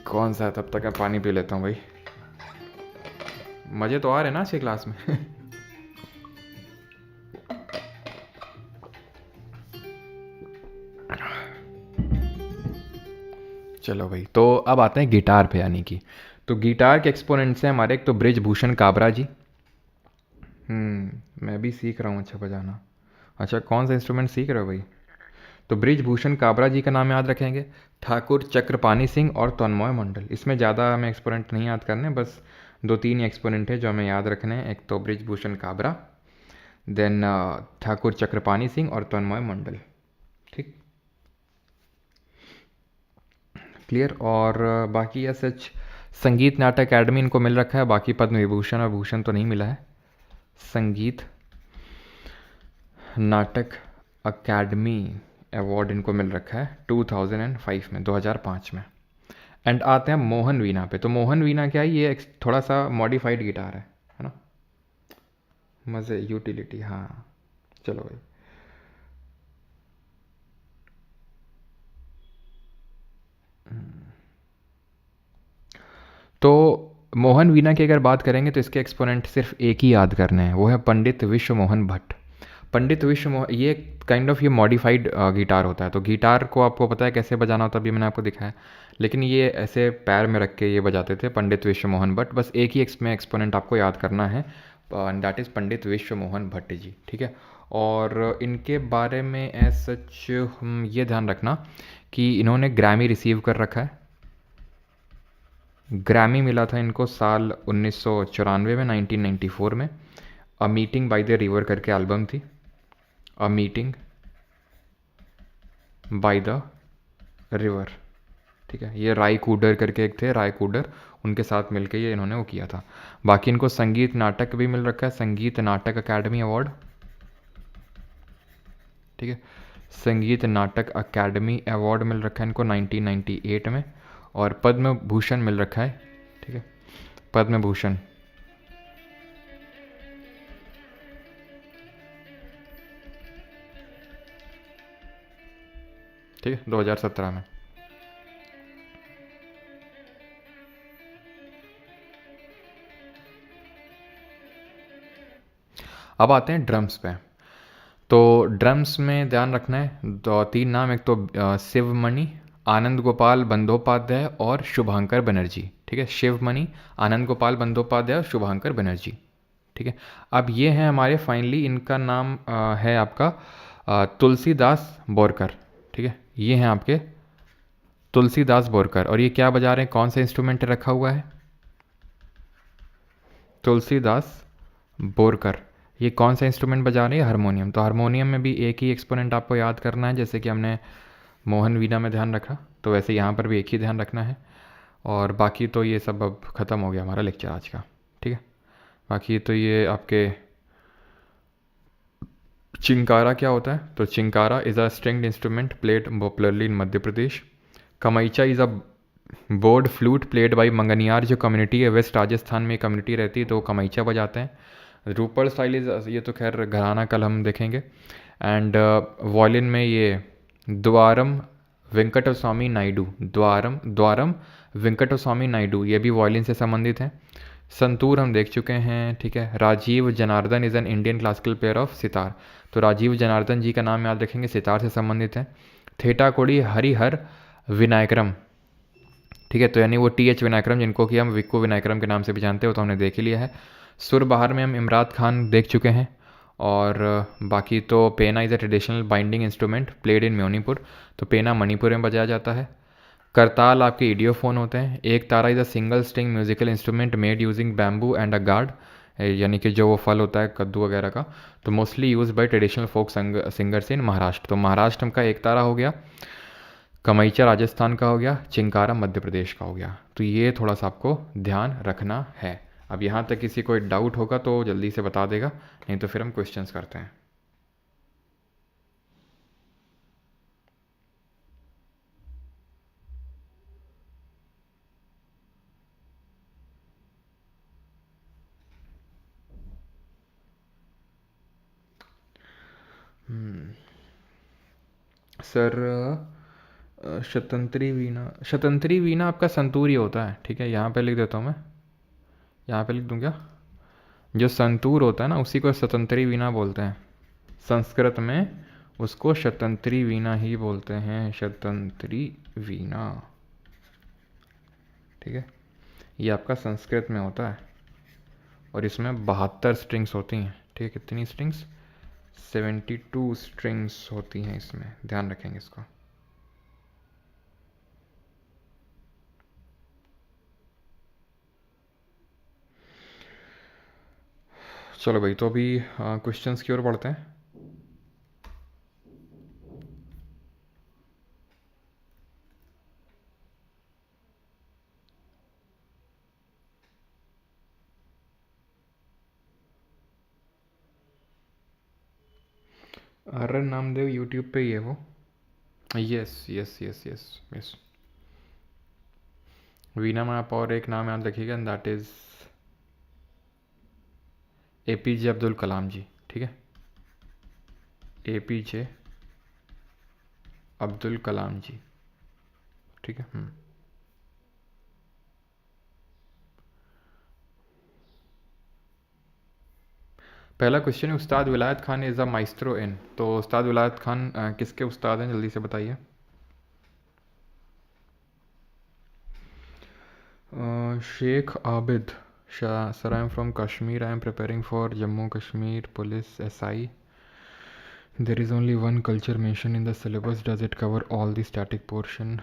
कौन सा है। तब तक मैं पानी पी लेता हूँ भाई, मज़े तो आ रहे ना अच्छी क्लास में चलो भाई, तो अब आते हैं गिटार पे, यानी कि तो गिटार के एक्सपोनेंट्स हैं हमारे, एक तो बृजभूषण काबरा जी। मैं भी सीख रहा हूँ अच्छा बजाना। अच्छा, कौन सा इंस्ट्रूमेंट सीख रहे हो भाई? तो बृजभूषण काबरा जी का नाम याद रखेंगे। ठाकुर चक्रपाणी सिंह और तन्मय मंडल, इसमें ज़्यादा हमें एक्सपोनेंट नहीं याद करने, बस 2-3 ही एक्सपोनेंट है जो हमें याद रखने हैं। एक तो बृजभूषण काबरा, देन ठाकुर चक्रपाणी सिंह और तन्मय मंडल। ठीक, क्लियर। और बाकी या सच संगीत नाटक अकेडमी इनको मिल रखा है, बाकी पद्म विभूषण और भूषण तो नहीं मिला है। संगीत नाटक अकेडमी अवार्ड इनको मिल रखा है 2005 में, 2005 में। एंड आते हैं मोहन वीणा पे। तो मोहन वीणा क्या है, ये थोड़ा सा मॉडिफाइड गिटार है ना, मज़े यूटिलिटी। हाँ, चलो भाई। तो मोहन वीणा की अगर बात करेंगे तो इसके एक्सपोनेंट सिर्फ एक ही याद करने हैं, वो है पंडित विश्व मोहन भट्ट। पंडित विश्व मोहन, ये काइंड ऑफ ये मॉडिफाइड गिटार होता है। तो गिटार को आपको पता है कैसे बजाना होता है, अभी मैंने आपको दिखाया, लेकिन ये ऐसे पैर में रख के ये बजाते थे पंडित विश्व मोहन भट्ट। बस एक ही में एक्सपोनेंट आपको याद करना है, दैट इज़ पंडित विश्व मोहन भट्ट जी। ठीक है, और इनके बारे में एज सच हम ये ध्यान रखना कि इन्होंने ग्रैमी रिसीव कर रखा है। ग्रैमी मिला था इनको साल 1994 में, 1994 में। अ मीटिंग बाय द रिवर करके एल्बम थी, अ मीटिंग बाय द रिवर। ठीक है, ये राय कूडर करके एक थे, राय कूडर, उनके साथ मिलके ये इन्होंने वो किया था। बाकी इनको संगीत नाटक भी मिल रखा है, संगीत नाटक अकेडमी अवार्ड। ठीक है, संगीत नाटक अकेडमी अवार्ड मिल रखा है इनको 1998 में। और पद्म भूषण मिल रखा है। ठीक है, पद्म भूषण। ठीक है, 2017 में। अब आते हैं ड्रम्स पे। तो ड्रम्स में ध्यान रखना है तो 3 नाम, एक तो शिवमणि, आनंद गोपाल बंदोपाध्याय और शुभांकर बनर्जी। ठीक है, शिवमणि, आनंद गोपाल बंदोपाध्याय और शुभांकर बनर्जी। ठीक है, अब ये हैं हमारे फाइनली, इनका नाम है आपका तुलसीदास बोरकर। ठीक है, ये हैं आपके तुलसीदास बोरकर, और ये क्या बजा रहे हैं, कौन सा इंस्ट्रूमेंट रखा हुआ है, तुलसीदास बोरकर। ये कौन सा इंस्ट्रूमेंट बजा रहे हैं, हारमोनियम। तो हारमोनियम में भी एक ही एक्सपोनेंट आपको याद करना है, जैसे कि हमने मोहन वीणा में ध्यान रखा, तो वैसे यहाँ पर भी एक ही ध्यान रखना है। और बाकी तो ये सब अब ख़त्म हो गया हमारा लेक्चर आज का। ठीक है, बाकी तो ये आपके चिंकारा क्या होता है, तो chinkara is a stringed instrument played popularly in Madhya Pradesh. Kamaicha is a bowed flute played by Manganiyar, जो कम्युनिटी है वेस्ट राजस्थान में कम्युनिटी रहती है तो वो कमैचा बजाते हैं। रूपड़ स्टाइल इज, ये तो खैर घराना कल हम देखेंगे। एंड वॉयलिन में ये द्वारम वेंकटस्वामी नायडू, द्वारम द्वारम वेंकटस्वामी नायडू, ये भी वॉयलिन से संबंधित हैं। संतूर हम देख चुके हैं। ठीक है, Rajeev Janardan is an Indian classical player of sitar, तो राजीव जनार्दन जी का नाम याद रखेंगे, सितार से संबंधित हैं। थेटा कोड़ी हरिहर विनायकरम। ठीक है, तो यानी वो TH विनायकरम, जिनको कि हम विक्को विनायकरम के नाम से भी जानते हो, तो हमने देख ही लिया है। सुर बहार में हम इमरात खान देख चुके हैं। और बाकी तो पेना is a traditional binding instrument played in Manipur, तो पेना मणिपुर में बजाया जाता है। करताल आपके इडियोफोन होते हैं। Ektara is a single string musical instrument made using bamboo and a gourd, यानी कि जो वो फल होता है कद्दू वगैरह का, तो mostly use by traditional folk singers in Maharashtra, तो महाराष्ट्र का एक तारा हो गया, कमैचा राजस्थान का हो गया, चिंकारा मध्य प्रदेश का हो गया। तो ये थोड़ा सा आपको ध्यान रखना है। अब यहाँ तक किसी कोई डाउट होगा तो जल्दी से बता देगा, नहीं तो फिर हम क्वेश्चंस करते हैं। सर शतंत्री वीणा, शतंत्री वीणा आपका संतूर ही होता है। ठीक है, यहाँ पे लिख देता हूँ मैं, यहाँ पे लिख दूँ क्या, जो संतूर होता है ना उसी को शतंत्री वीणा बोलते हैं। संस्कृत में उसको शतंत्री वीणा ही बोलते हैं, शतंत्री वीणा। ठीक है, ये आपका संस्कृत में होता है और इसमें 72 स्ट्रिंग्स होती हैं। ठीक है, कितनी स्ट्रिंग्स, 72 स्ट्रिंग्स होती हैं इसमें, ध्यान रखेंगे इसको। चलो भाई, तो अभी क्वेश्चंस की ओर बढ़ते हैं। आर्यन नामदेव यूट्यूब पे ही है वो। Yes yes yes yes yes. Veena में आप और एक नाम याद रखिएगा, and that is APJ Abdul Kalam ji. ठीक है, APJ अब्दुल कलाम जी। ठीक है। पहला क्वेश्चन है, उस्ताद विलायत खान इज़ अ माइस्ट्रो इन, तो उस्ताद विलायत खान किसके उस्ताद हैं, जल्दी से बताइए। Sheikh Abid Shah. Sir, I am from Kashmir, I am preparing for Jammu Kashmir police SI। There is only one culture mentioned in the syllabus. Does it cover all the static portion?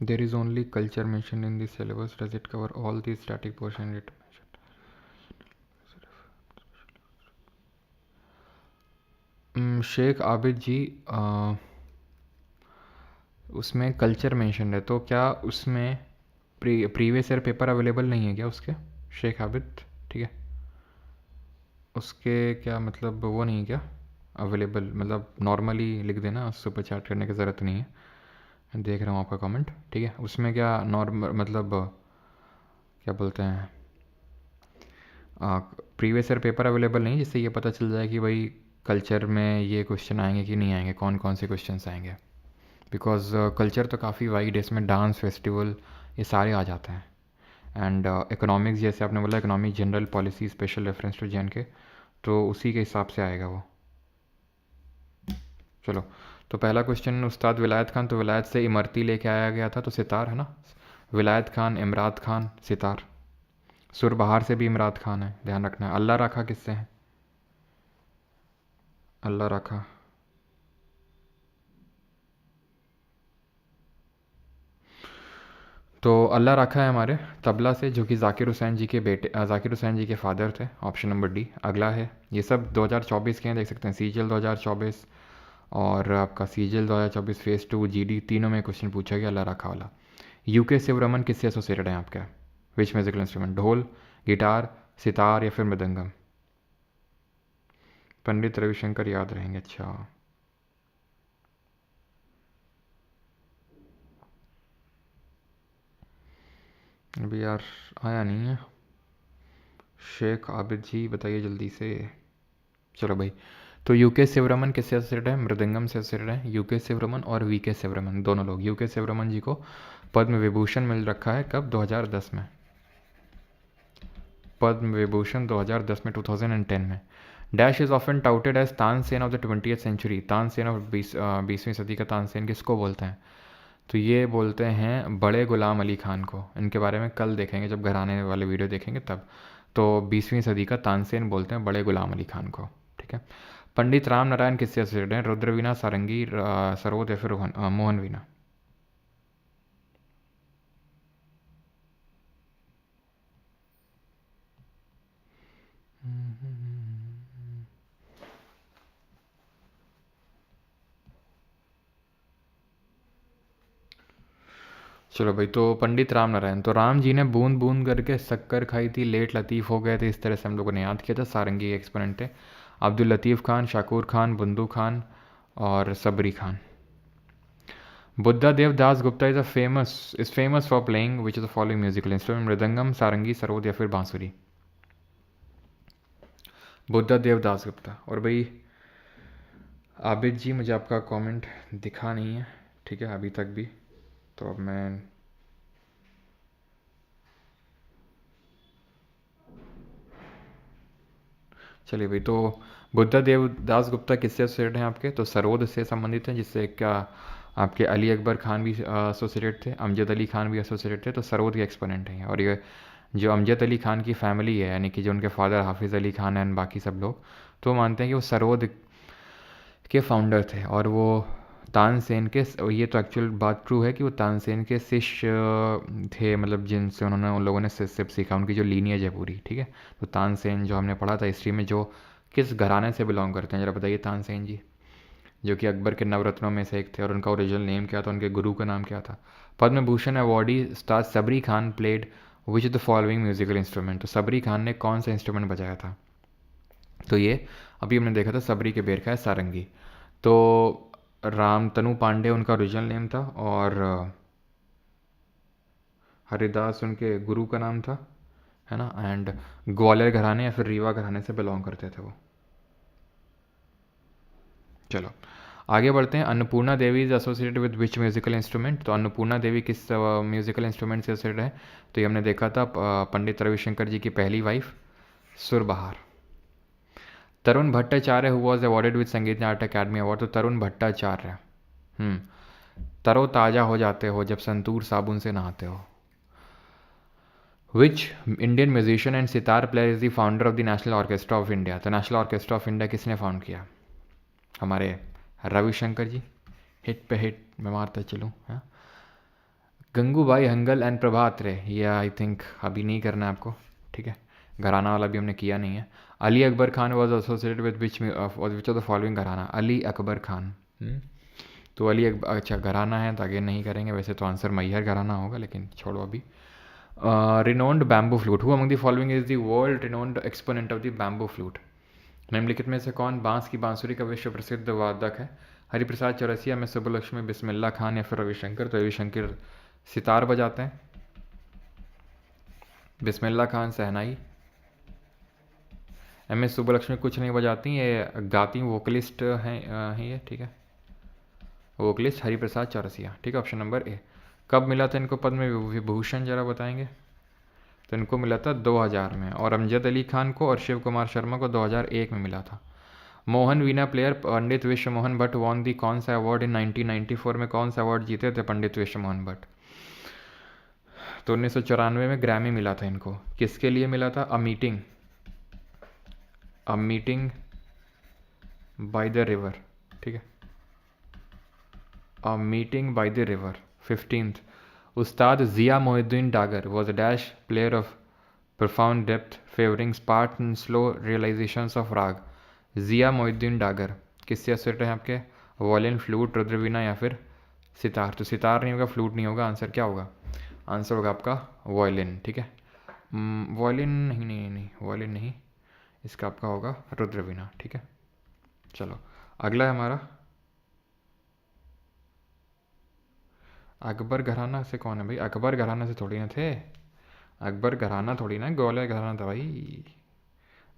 There is only culture mentioned in the syllabus. Does it cover all the static portion it mentioned? Sheikh Abid ji, उसमें culture mention है, तो क्या उसमें previous year paper available नहीं है क्या उसके, शेख आबिद? ठीक है, उसके क्या मतलब वो नहीं है क्या अवेलेबल, मतलब नॉर्मली लिख देना, सुपर चैट करने की ज़रूरत नहीं है। देख रहा हूँ आपका कमेंट। ठीक है, उसमें क्या नॉर्मल मतलब क्या बोलते हैं, प्रीवियस ईयर पेपर अवेलेबल नहीं, जिससे ये पता चल जाए कि भाई कल्चर में ये क्वेश्चन आएंगे कि नहीं आएंगे, कौन कौन से क्वेश्चंस आएंगे, बिकॉज कल्चर तो काफ़ी वाइड है, इसमें डांस, फेस्टिवल, ये सारे आ जाते हैं। एंड इकोनॉमिक्स, जैसे आपने बोला economic general policy special reference to J, तो उसी के हिसाब से आएगा वो। चलो, तो पहला क्वेश्चन उस्ताद विलायत खान, तो विलायत से इमरती लेके आया गया था, तो सितार है ना। विलायत खान, इमरात खान, सितार। सुरबहार से भी इमरात खान है, ध्यान रखना है। अल्लाह रखा किससे है? अल्लाह रखा तो अल्लाह रखा है हमारे तबला से, जो कि जाकिर हुसैन जी के बेटे, जाकिर हुसैन जी के फादर थे। Option number D. अगला है, ये सब 2024 के हैं, देख सकते हैं सीजीएल 2024 और आपका सीजीएल 2024 फेज़ 2 जीडी, तीनों में क्वेश्चन पूछा गया अल्लाह रखा वाला। यूके शिवरमन किससे एसोसिएटेड है आपका? विच म्यूजिकल इंस्ट्रूमेंट? ढोल, गिटार, सितार या फिर मृदंगम? पंडित रविशंकर याद रहेंगे, अच्छा। अभी यार आया नहीं है। शेख आबिद जी बताइए जल्दी से। चलो भाई, तो यूके शिवरमन किससे एसोसिएटेड है? मृदंगम से एसोसिएटेड है यूके शिवरमन और वीके शिवरमन, दोनों लोग। यूके शिवरमन जी को पद्म विभूषण मिल रखा है, कब? 2010 में। पद्म विभूषण 2010 में, 2010 में। Dash is often touted as Tansen of the 20th century. Tansen of 20वीं सदी का तानसेन किसको बोलते हैं? तो ये बोलते हैं बड़े गुलाम अली खान को। इनके बारे में कल देखेंगे, जब घर आने वाले वीडियो देखेंगे तब। तो 20वीं सदी का तानसेन बोलते हैं बड़े गुलाम अली खान को, ठीक है। पंडित राम नारायण किससे एसोसिएटेड हैं? रुद्रवीणा, सारंगी, सरोद या फिर मोहन वीणा? चलो भाई, तो पंडित राम नारायण, तो राम जी ने बूंद बूंद करके शक्कर खाई थी, लेट लतीफ़ हो गए थे, इस तरह से हम लोगों ने याद किया था। सारंगी के एक्सपोनेंट थे अब्दुल लतीफ़ खान, शाकूर खान, बंदू खान और Sabri Khan. Buddhadev Das Gupta is famous for playing which is the following musical instrument? Mridangam, sarangi, sarod या फिर बांसुरी? बुद्धा देव दास गुप्ता। और भाई आबिद जी, मुझे आपका कमेंट दिखा नहीं है, ठीक है, अभी तक भी। तो अब मैं चलिए भाई, तो बुद्धा देव दास गुप्ता किससे एसोसिएटेड हैं आपके? तो सरोद से संबंधित हैं, जिससे क्या आपके अली अकबर खान भी एसोसिएटेड थे, अमजद अली खान भी एसोसिएटेड थे, तो सरोद के एक्सपोनेंट हैं। और ये जो अमजद अली खान की फैमिली है, यानी कि जो उनके फादर हाफिज़ अली खान एंड बाकी सब लोग, तो मानते हैं कि वो सरोद के फाउंडर थे। और वो तानसेन के, ये तो एक्चुअल बात ट्रू है कि वो तानसेन के शिष्य थे, मतलब जिनसे उन्होंने, उन लोगों ने सिर्फ सीखा, उनकी जो लीनियज है पूरी, ठीक है। तो तानसेन जो हमने पढ़ा था हिस्ट्री में, जो किस घराने से बिलोंग करते हैं जरा बताइए? तानसेन जी, जो कि अकबर के नवरत्नों में से एक थे। और उनका ओरिजिनल नेम क्या था, उनके गुरु का नाम क्या था? पद्म Bhushan awardee Ustad Sabri Khan played which the following musical instrument? तो सबरी खान ने कौन सा इंस्ट्रूमेंट बजाया था? तो ये अभी हमने देखा था, सबरी के बेर का है सारंगी। तो राम तनु पांडे उनका ओरिजिनल नेम था, और हरिदास उनके गुरु का नाम था, है ना। एंड ग्वालियर घराने या फिर रीवा घराने से बिलोंग करते थे वो। चलो आगे बढ़ते हैं। Annapurna Devi is associated with which musical instrument? तो अन्नपूर्णा देवी किस म्यूजिकल इंस्ट्रूमेंट से एसोसिएटेड है? तो ये हमने देखा था, पंडित रविशंकर जी की पहली wife surbahar. Tarun Bhattacharya who was awarded with संगीत नाटक अकेडमी अवार्ड? तो तरुण भट्टाचार्य, तरोताज़ा हो जाते हो जब संतूर साबुन से नहाते हो। Which Indian musician and sitar player is the founder of the national orchestra of India? तो नेशनल ऑर्केस्ट्रा ऑफ इंडिया किसने फाउंड किया? हमारे रविशंकर जी। हिट पे हिट मैं मारता चलूँ, हाँ। गंगूबाई हंगल एंड प्रभात रे, ये आई थिंक अभी नहीं करना है आपको, ठीक है। घराना वाला भी हमने किया नहीं है। Ali Akbar Khan was associated with which of the following घराना? अली अकबर खान। तो अली अकबर, अच्छा घराना है तो आगे नहीं करेंगे, वैसे तो आंसर मैहर घराना होगा, लेकिन छोड़ो अभी। Renowned bamboo flute, who among the following is the world renowned exponent of the bamboo flute? निम्नलिखित में से कौन बांस की बांसुरी का विश्व प्रसिद्ध वादक है? हरिप्रसाद चौरसिया में सुब्बलक्ष्मी, बिस्मिल्लाह खान या फिर रविशंकर? तो रविशंकर सितार बजाते हैं, बिस्मिल्लाह खान शहनाई, एम एस सुब्बलक्ष्मी कुछ नहीं बजाती, ये गाती वोकलिस्ट हैं ये, ठीक है, वोकलिस्ट हरिप्रसाद चौरसिया, ठीक है, ऑप्शन नंबर ए। कब मिला था इनको पद्म विभूषण, जरा बताएंगे? तो इनको मिला था 2000 में, और अमजद अली खान को और शिव कुमार शर्मा को 2001 में मिला था। मोहन वीणा प्लेयर पंडित विश्व मोहन भट्ट वॉन दी कौन सा अवार्ड इन 1994 में, कौन सा अवार्ड जीते थे पंडित विश्व मोहन भट्ट? तो 1994 में ग्रैमी मिला था इनको। किसके लिए मिला था? A meeting by the river, ठीक है, a meeting by the river 15th। Ustad Zia Mohiuddin Dagar was a dash player of profound depth favoring spark and slow realizations of राग। जिया मोहिद्दीन डागर किससे एसोसिएटेड है आपके? वॉयलिन, फ्लूट, रुद्रवीणा या फिर सितार? तो सितार नहीं होगा, फ्लूट नहीं होगा, आंसर क्या होगा? आंसर होगा आपका वॉयलिन, ठीक है। वॉयलिन नहीं नहीं नहीं वॉयलिन नहीं, इसका आपका होगा रुद्रवीणा, ठीक है। चलो अगला है हमारा, अकबर घराना से कौन है भाई? अकबर घराना से थोड़ी ना थे, अकबर घराना थोड़ी ना, ग्वालियर घराना था भाई,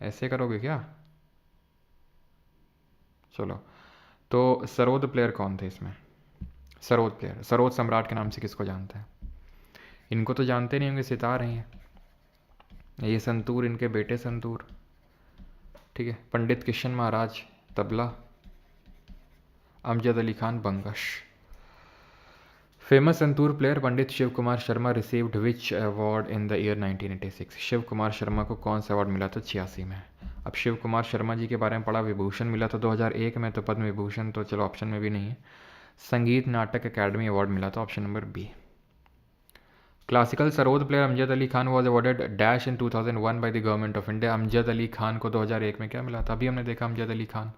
ऐसे करोगे क्या? चलो, तो सरोद प्लेयर कौन थे इसमें? सरोद प्लेयर, सरोद सम्राट के नाम से किसको जानते हैं? इनको तो जानते नहीं होंगे, सितार हैं ये संतूर, इनके बेटे संतूर, ठीक है। Pandit Kishan Maharaj tabla, Amjad Ali Khan Bangash. Famous santoor player Pandit Shiv Kumar Sharma received which award in the year 1986? Shiv Kumar Sharma को कौन सा अवार्ड मिला था 86 में? अब शिव कुमार शर्मा जी के बारे में पढ़ा, विभूषण मिला था 2001 में, तो पद्म विभूषण तो चलो ऑप्शन में भी नहीं है। संगीत नाटक अकेडमी अवार्ड मिला था, option number B. Classical sarod player Amjad Ali Khan was awarded dash in 2001 by the government of India. Amjad Ali Khan को 2001 में क्या मिला था? अभी हमने देखा अमजद अली खान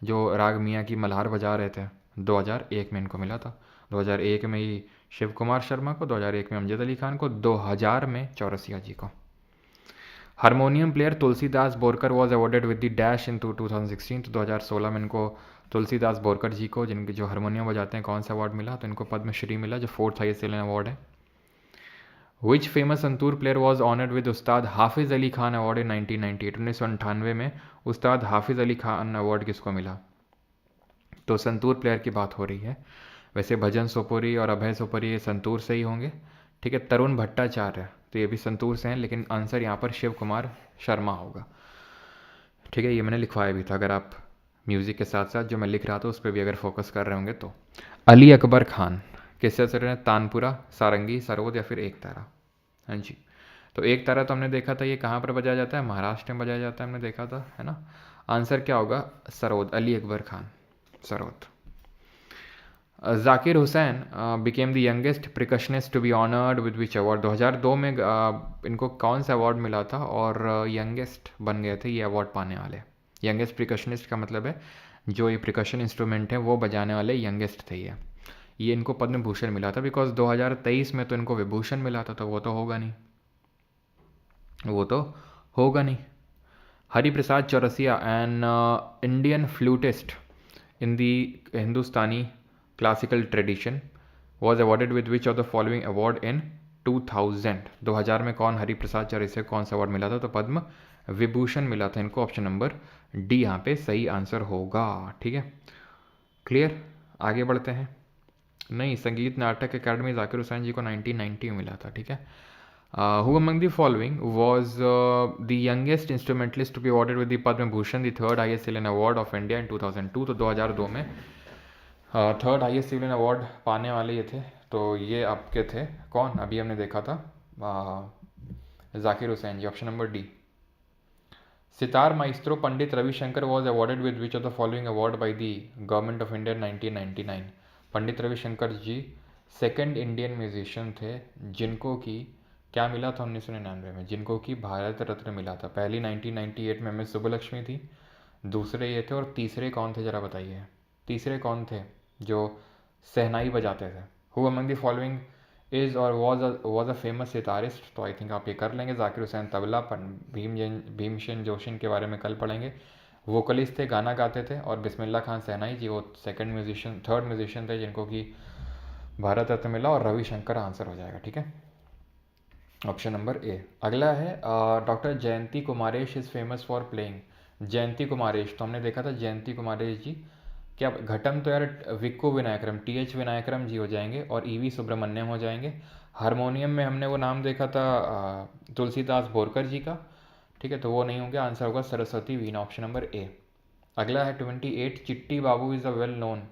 जो राग मियाँ की मल्हार बजा रहे थे, 2001 में इनको मिला था। 2001 में ही शिव कुमार शर्मा को, 2001 में अमजद अली खान को, 2000 में चौरसिया जी को। Harmonium player Tulsidas Borkar was awarded with the dash in 2016। तो 2016 में इनको तुलसीदास बोरकर जी को, जिनके जो हारमोनियम बजाते हैं, कौन सा अवार्ड मिला? तो इनको पद्मश्री मिला, जो 4th हाईएस्ट सिविलियन अवार्ड है। Which famous santoor player was honoured with उस्ताद हाफिज़ अली खान अवार्ड इन 1998? 1998 में उस्ताद हाफिज़ अली खान अवार्ड किसको मिला? तो संतूर प्लेयर की बात हो रही है। वैसे भजन सोपोरी और अभय सोपोरी ये संतूर से ही होंगे, ठीक है। तरुण भट्टाचार्य तो ये भी संतूर से हैं, लेकिन आंसर यहाँ पर शिव कुमार शर्मा होगा, ठीक है। ये मैंने लिखवाया भी था, अगर आप म्यूज़िक के साथ साथ जो मैं लिख रहा था उस पर भी अगर फोकस कर रहे होंगे तो। अली अकबर खान किससे से रहे? तानपुरा, सारंगी, सरोद या फिर एक तारा? हाँ जी, तो एक तारा तो हमने देखा था ये कहाँ पर बजाया जाता है, महाराष्ट्र में बजाया जाता है, हमने देखा था, है ना। आंसर क्या होगा? Sarod, Ali Akbar Khan, sarod. Zakir Hussain became the youngest percussionist to be honoured with which award? 2002 में इनको कौन सा अवार्ड मिला था और यंगेस्ट बन गए थे ये अवार्ड पाने वाले? यंगेस्ट प्रिकशनिस्ट का मतलब है जो ये प्रिकशन इंस्ट्रूमेंट है वो बजाने वाले यंगेस्ट थे ये इनको पद्म भूषण मिला था, बिकॉज 2023 में तो इनको विभूषण मिला था, तो वो तो होगा नहीं, वो तो होगा नहीं। Hariprasad Chaurasia an Indian flautist in the Hindustani classical tradition was awarded with which of the following award in 2000? 2000 में कौन हरिप्रसाद चौरसिया कौन सा अवार्ड मिला था? तो पद्म विभूषण मिला था इनको, ऑप्शन नंबर डी यहाँ पे सही आंसर होगा, ठीक है। क्लियर, आगे बढ़ते हैं। नहीं, संगीत नाटक अकेडमी जाकिर हुसैन जी को 1990 में मिला था, ठीक है। Who among the following was the youngest instrumentalist to be awarded with the Padma Bhushan, the third highest civilian award of India in 2002? तो 2002 में थर्ड हाईएस्ट सिविलियन अवार्ड पाने वाले ये थे, तो ये आपके थे कौन? अभी हमने देखा था Zakir Hussain ji, option number D. Sitar maestro Pandit Ravi Shankar was awarded with which of the following award by the government of India 1999? Pandit Ravi Shankar ji second Indian musician थे जिनको कि क्या मिला था 1999 में? जिनको कि भारत रत्न मिला था। पहली 1998 में एम.एस. सुब्बलक्ष्मी थी, दूसरे ये थे, और तीसरे कौन थे जरा बताइए? तीसरे कौन थे जो सहनाई बजाते थे? Who among the following is और वॉज अ फेमस सितारिस्ट? तो आई थिंक आप ये कर लेंगे। जाकिर हुसैन तबला, भीमसेन जोशी के बारे में कल पढ़ेंगे, वोकलिस्ट थे, गाना गाते थे। और बिस्मिल्लाह खान सहनाई जी वो थर्ड म्यूजिशियन थे जिनको कि भारत रत्न मिला, और रविशंकर आंसर हो जाएगा, ठीक है। Option number A. अगला है doctor Jayanthi Kumaresh is famous for playing. Jayanthi Kumaresh, तो हमने देखा था जयंती कुमारेश जी। क्या घटम तो यार विक्को विनायकरम, टी एच विनायकरम जी हो जाएंगे और ई वी सुब्रमण्यम हो जाएंगे। हारमोनियम में हमने वो नाम देखा था तुलसीदास बोरकर जी का, ठीक है, तो वो नहीं होंगे, आंसर होगा Saraswati veena, option number A. अगला है 28, Chitti Babu is a well known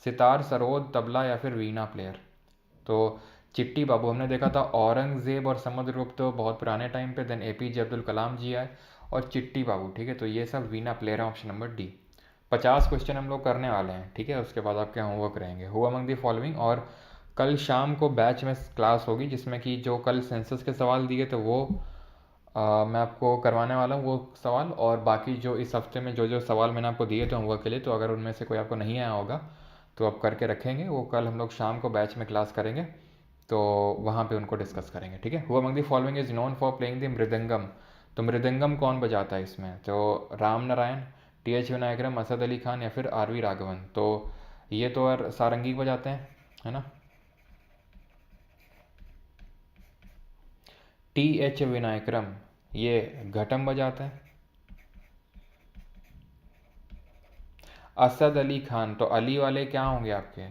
sitar, sarod, tabla या फिर वीणा प्लेयर। तो चिट्टी बाबू हमने देखा था औरंगजेब और समुद्रगुप्त तो बहुत पुराने टाइम पे, देन एपीजे अब्दुल कलाम जी आए और चिट्टी बाबू, ठीक है, तो ये सब वीणा प्लेयर है, ऑप्शन नंबर डी। 50 क्वेश्चन हम लोग करने वाले हैं, ठीक है, उसके बाद आपके होमवर्क रहेंगे। हु अमंग दी फॉलोइंग, और कल शाम को बैच में क्लास होगी जिसमें कि जो कल सेंसस के सवाल दिए थे वो मैं आपको करवाने वाला हूँ वो सवाल, और बाकी जो इस हफ्ते में जो जो सवाल मैंने आपको दिए थे होमवर्क के लिए, तो अगर उनमें से कोई आपको नहीं आया होगा तो आप करके रखेंगे, वो कल हम लोग शाम को बैच में क्लास करेंगे, तो वहाँ पे उनको डिस्कस करेंगे, ठीक है। Who among the following is known for playing the mridangam, तो मृदंगम कौन बजाता है इसमें, तो राम नारायण, टी एच विनायकरम, असद अली खान या फिर आर वी राघवन। तो ये तो यार सारंगी बजाते हैं, है ना। टी एच विनायकरम ये घटम बजाते हैं। असद अली खान, तो अली वाले क्या होंगे आपके,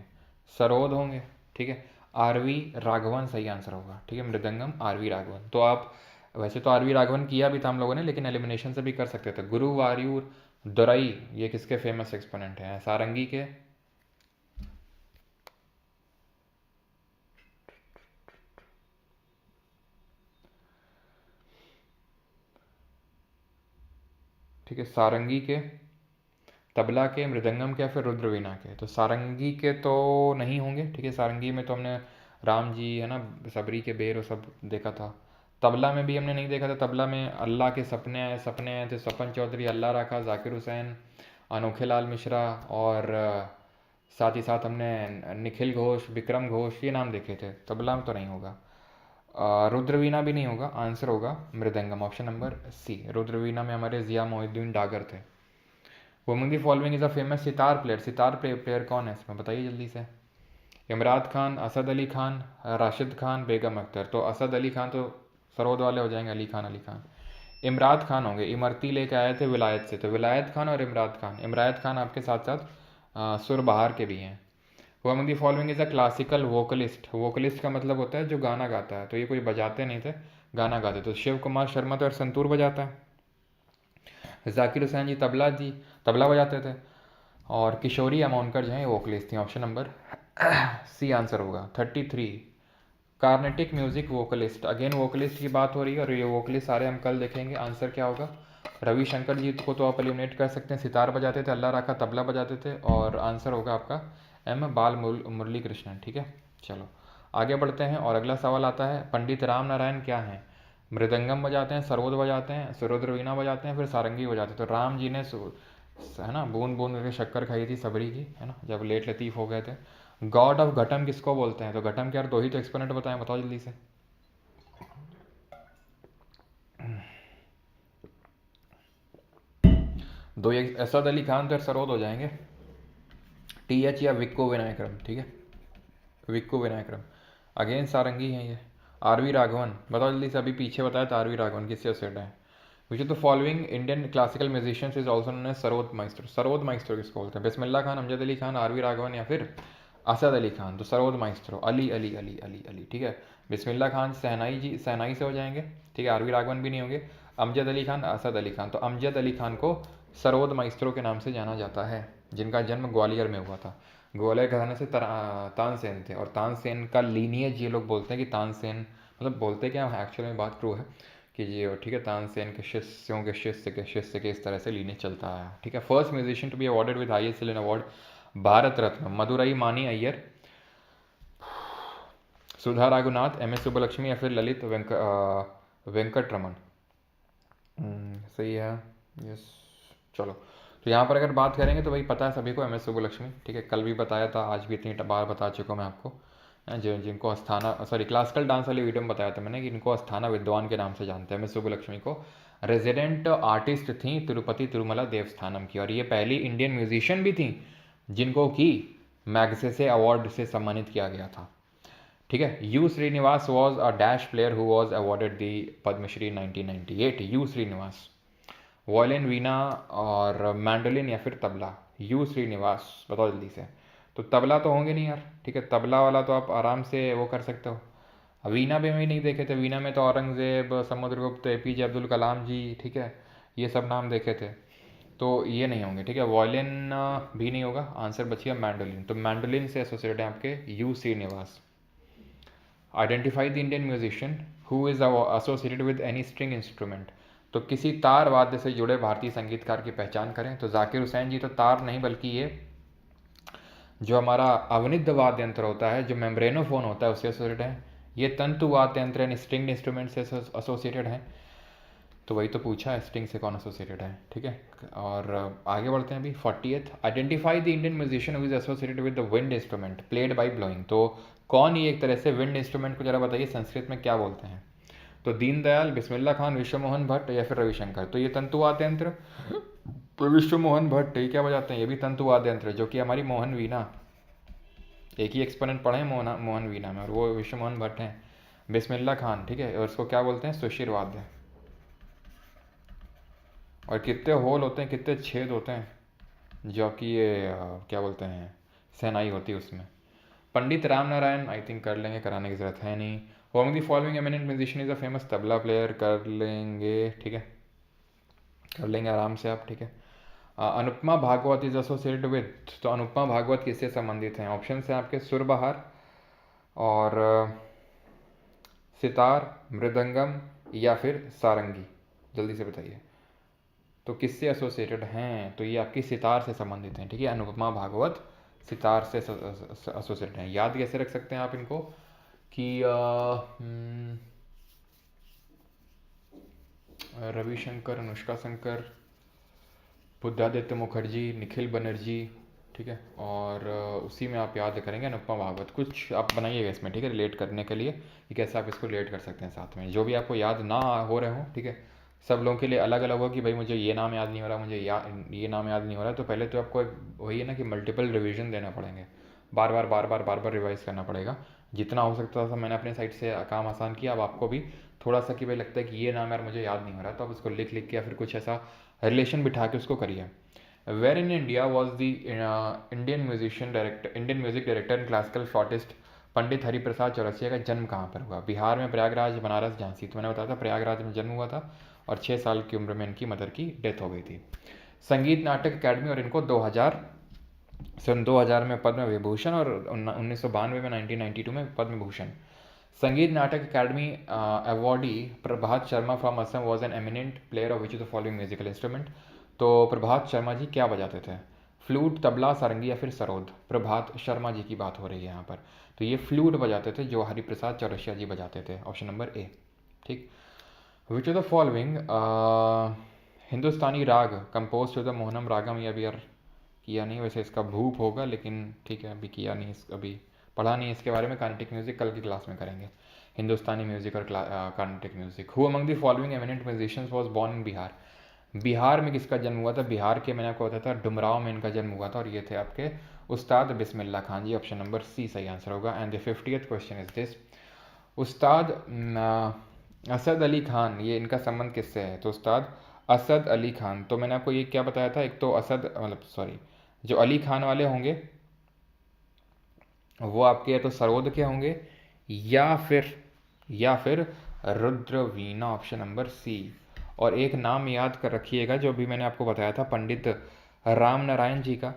सरोद होंगे, ठीक है। आरवी राघवन सही आंसर होगा, ठीक है, मृदंगम आरवी राघवन। तो आप वैसे तो आरवी राघवन किया भी था हम लोगों ने, लेकिन एलिमिनेशन से भी कर सकते थे। गुरु वायूर दुरई ये किसके फेमस एक्सपोनेंट हैं, सारंगी के। ठीक है, सारंगी के, तबला के, मृदंगम के या फिर रुद्रवीणा के, तो सारंगी के तो नहीं होंगे, ठीक है, सारंगी में तो हमने राम जी है ना, सबरी के बेर और सब देखा था। तबला में भी हमने नहीं देखा था, तबला में अल्लाह के सपने आए थे, स्वपन चौधरी, अल्लाह रखा, जाकिर हुसैन, अनोखे लाल मिश्रा, और साथ ही साथ हमने निखिल घोष, विक्रम घोष, ये नाम देखे थे। तबला में तो नहीं होगा। रुद्रवीणा भी नहीं होगा, आंसर होगा mridangam, option number C. Rudraveena में हमारे जिया मोहिउद्दीन डागर थे। वो among the following is a famous sitar player, sitar player कौन है इसमें बताइए जल्दी से। इमरान खान, असद अली खान, राशिद खान, बेगम अख्तर। तो असद अली खान तो सरोद वाले हो जाएंगे, अली खान, अली खान। इमरान खान होंगे, इमरती लेके आए थे विलायत से, तो विलायत खान और इमरान खान, इमरान खान आपके साथ साथ सुर बहार के भी हैं। वो among the following is a classical vocalist, vocalist का मतलब होता है जो गाना गाता है, तो ये कोई बजाते नहीं थे, गाना गाते। तो शिव कुमार शर्मा तो यार संतूर बजाता है, जाकिर हुसैन जी तबला, जी तबला बजाते थे, और किशोरी अमोनकर जो है वोकलिस्ट थी, ऑप्शन नंबर सी आंसर होगा। 33, Carnatic music vocalist, again vocalist की बात हो रही है और ये वोकलिस्ट सारे हम कल देखेंगे। आंसर क्या होगा, रविशंकर जी को तो आप एलिमिनेट कर सकते हैं, सितार बजाते थे, अल्लाह राखा तबला बजाते थे, और आंसर होगा आपका एम बाल मुरली कृष्णन, ठीक है। चलो आगे बढ़ते हैं और अगला सवाल आता है, पंडित राम नारायण क्या हैं, मृदंगम बजाते हैं, सरोद बजाते हैं, सुरुद्र वीणा बजाते हैं, फिर सारंगी बजाते हैं। तो राम जी ने है ना बूंद बूंद करके शक्कर खाई थी सबरी की, है ना, जब लेट लतीफ़ हो गए थे। गॉड ऑफ घटम किसको बोलते हैं, तो घटम के यार दो ही तो एक्सपोनेंट बताएं, बताओ जल्दी से। दो ये असद अली खान तो यार सरोद हो जाएंगे, टी एच या विक्को विनायकरम, ठीक है, विक्को विनायकरम। अगेन सारंगी हैं ये, आरवी राघवन, बताओ जल्दी से, अभी पीछे बताया था आरवी राघवन किससे सेट है। Which of the following Indian classical musicians is also known as sarod maestro, sarod maestro किसको बोलते हैं, बिस्मिल्लाह खान, अमजद अली खान, आरवी राघवन या फिर असद अली खान। तो सरोद माइस्ट्रो अली अली अली अली अली, ठीक है। बिस्मिल्लाह खान सहनाई जी, सहनाई से हो जाएंगे, ठीक है, आरवी राघवन भी नहीं होंगे। अमजद अली खान, असद अली खान, तो अमजद अली खान को सरोद माइस्ट्रो के नाम से जाना जाता है, जिनका जन्म ग्वालियर में हुआ था। ग्वालियर घराने से तानसेन थे, और तानसेन का लीनियज ये लोग बोलते हैं कि तानसेन, मतलब बोलते क्या एक्चुअल में बात ट्रू है कि ये, ठीक है, तानसेन के शिष्यों के शिष्य के इस तरह से लीनियज चलता है, ठीक है। First musician to be awarded with highest civilian award, Bharat Ratna, Madurai Mani Iyer, Sudha Raghunath, M S Subbulakshmi या फिर ललित वेंकट रमन। सही है, यस। चलो, तो यहाँ पर अगर बात करेंगे तो भाई पता है सभी को एम एस सुब्बलक्ष्मी, ठीक है, कल भी बताया था, आज भी इतनी बार बता चुका हूँ मैं आपको। जिनको अस्थाना, सॉरी, क्लासिकल डांस वाली वीडियो में बताया था मैंने कि इनको अस्थाना विद्वान के नाम से जानते हैं। एम एस सुब्बलक्ष्मी को रेजिडेंट आर्टिस्ट थी तिरुपति तिरुमला देवस्थानम की, और ये पहली इंडियन म्यूजिशियन भी थी जिनको कि मैग्सेसे अवार्ड से सम्मानित किया गया था। ठीक है। U Srinivas was a dash player who was awarded the Padma Shri 1998। U Srinivas, violin, veena और मैंडोलिन या फिर तबला। यू श्रीनिवास, बताओ जल्दी से। तो तबला तो होंगे नहीं यार, ठीक है, तबला वाला तो आप आराम से वो कर सकते हो। वीणा भी हम ही नहीं देखे थे, वीणा में तो औरंगजेब, समुद्रगुप्त, एपीजे अब्दुल कलाम जी, ठीक है, ये सब नाम देखे थे, तो ये नहीं होंगे, ठीक है। वॉयलिन भी नहीं होगा, आंसर बचिए मैंडोलिन। तो मैंडोलिन से एसोसिएटेड है आपके U Srinivas. Identify the Indian musician who is associated with any string instrument. तो किसी तार वाद्य से जुड़े भारतीय संगीतकार की पहचान करें। तो जाकिर हुसैन जी तो तार नहीं, बल्कि ये जो हमारा अवनिद्र वाद्य यंत्र होता है, जो मेम्ब्रेनोफोन होता है, उससे एसोसिएटेड है। ये तंतु वाद्य यंत्र यानी स्ट्रिंग इंस्ट्रूमेंट से एसोसिएटेड है। तो वही तो पूछा है, स्ट्रिंग से कौन एसोसिएटेड है, ठीक है। और आगे बढ़ते हैं अभी 40th। Identify the Indian musician who is associated with the wind instrument played by blowing. तो कौन ये एक तरह से विंड इंस्ट्रूमेंट को जरा बताइए संस्कृत में क्या बोलते हैं। तो दीनदयाल, बिस्मिल्लाह खान, विश्वमोहन भट्ट या फिर रविशंकर। तो ये तंतु वाद्य यंत्र, तो विश्वमोहन भट्ट ये क्या बजाते हैं, ये भी तंतु वाद्य यंत्र, जो कि हमारी मोहन वीणा, एक ही एक्सपोनेंट पढ़े हैं मोहन वीणा में, और वो विश्वमोहन भट्ट हैं। बिस्मिल्लाह खान, ठीक है, और उसको क्या बोलते हैं, सुशिर वाद्य। और कितने होल होते हैं, कितने छेद होते हैं, जो कि ये क्या बोलते हैं, सहनाई होती है उसमें। पंडित राम नारायण आई थिंक कर लेंगे, कराने की ज़रूरत है नहीं। Among the following eminent musician is a famous tabla player, कर लेंगे, ठीक है, कर लेंगे आराम से आप, ठीक है। Anupama Bhagwat is associated with. तो अनुपमा भागवत किससे संबंधित हैं। ऑप्शन है आपके सुरबहार और सितार, मृदंगम या फिर सारंगी, जल्दी से बताइए। तो किससे एसोसिएटेड हैं, तो ये आपकी सितार से संबंधित हैं, ठीक है। अनुपमा भागवत सितार से एसोसिएटेड हैं। याद कैसे रख सकते हैं आप इनको कि रविशंकर, अनुष्का शंकर, बुद्धादित्य मुखर्जी, निखिल बनर्जी, ठीक है। और उसी में आप याद करेंगे अनुपमा भागवत। कुछ आप बनाइएगा इसमें, ठीक है, रिलेट करने के लिए कि कैसे आप इसको रिलेट कर सकते हैं साथ में, जो भी आपको याद ना हो रहे हो, ठीक है। सब लोगों के लिए अलग अलग हो कि भाई मुझे ये नाम याद नहीं हो रहा, मुझे ये नाम याद नहीं हो रहा, तो पहले तो आपको वही है ना कि मल्टीपल रिविजन देना पड़ेंगे, बार बार बार बार बार बार रिवाइज करना पड़ेगा। जितना हो सकता था मैंने अपने साइड से काम आसान किया। अब आपको भी थोड़ा सा कि भाई लगता है कि ये नाम यार मुझे याद नहीं हो रहा, तो आप उसको लिख लिख के या फिर कुछ ऐसा रिलेशन बिठा के उसको करिए। Where in India was the Indian music director and classical flautist Pandit Hariprasad Chaurasia का जन्म कहाँ पर हुआ। बिहार में प्रयागराज, बनारस, झांसी। तो मैंने बताया था प्रयागराज में जन्म हुआ था और 6 साल की उम्र में इनकी मदर की डेथ हो गई थी। संगीत नाटक अकेडमी और इनको 2000 में पद्म विभूषण और 1992 में 1992 में पद्म भूषण। संगीत नाटक academy awardee Prabhat Sharma from Assam was an eminent player of which of the following musical instrument. तो प्रभात शर्मा जी क्या बजाते थे, फ्लूट, तबला, सारंगी या फिर सरोद। प्रभात शर्मा जी की बात हो रही है यहाँ पर, तो ये फ्लूट बजाते थे, जो हरिप्रसाद चौरसिया जी बजाते थे। ऑप्शन नंबर ए, ठीक। विच ऑफ द फॉलोइंग हिंदुस्तानी राग कंपोज टू द मोहनम रागम। ये अभी यार किया नहीं, वैसे इसका भूप होगा, लेकिन ठीक है अभी किया नहीं, अभी पढ़ा नहीं इसके बारे में। कार्नेटिक म्यूजिक कल की क्लास में करेंगे, हिंदुस्तानी म्यूजिक और Carnatic music. Who among the following eminent musicians was born in Bihar. Bihar में किसका जन्म हुआ था, बिहार के मैंने आपको बताया था डुमराव में इनका जन्म हुआ था, और ये थे आपके उस्ताद बिस्मिल्लाह खान जी। ऑप्शन नंबर सी सही आंसर होगा। And the 50th question is this, उस्ताद असद अली खान, ये इनका संबंध किससे है। तो उस्ताद असद अली खान, तो मैंने आपको ये क्या बताया था, एक तो असद मतलब सॉरी जो अली खान वाले होंगे वो आपके या तो सरोद के होंगे या फिर रुद्रवीणा। ऑप्शन नंबर सी। और एक नाम याद कर रखिएगा जो भी मैंने आपको बताया था पंडित राम नारायण जी का,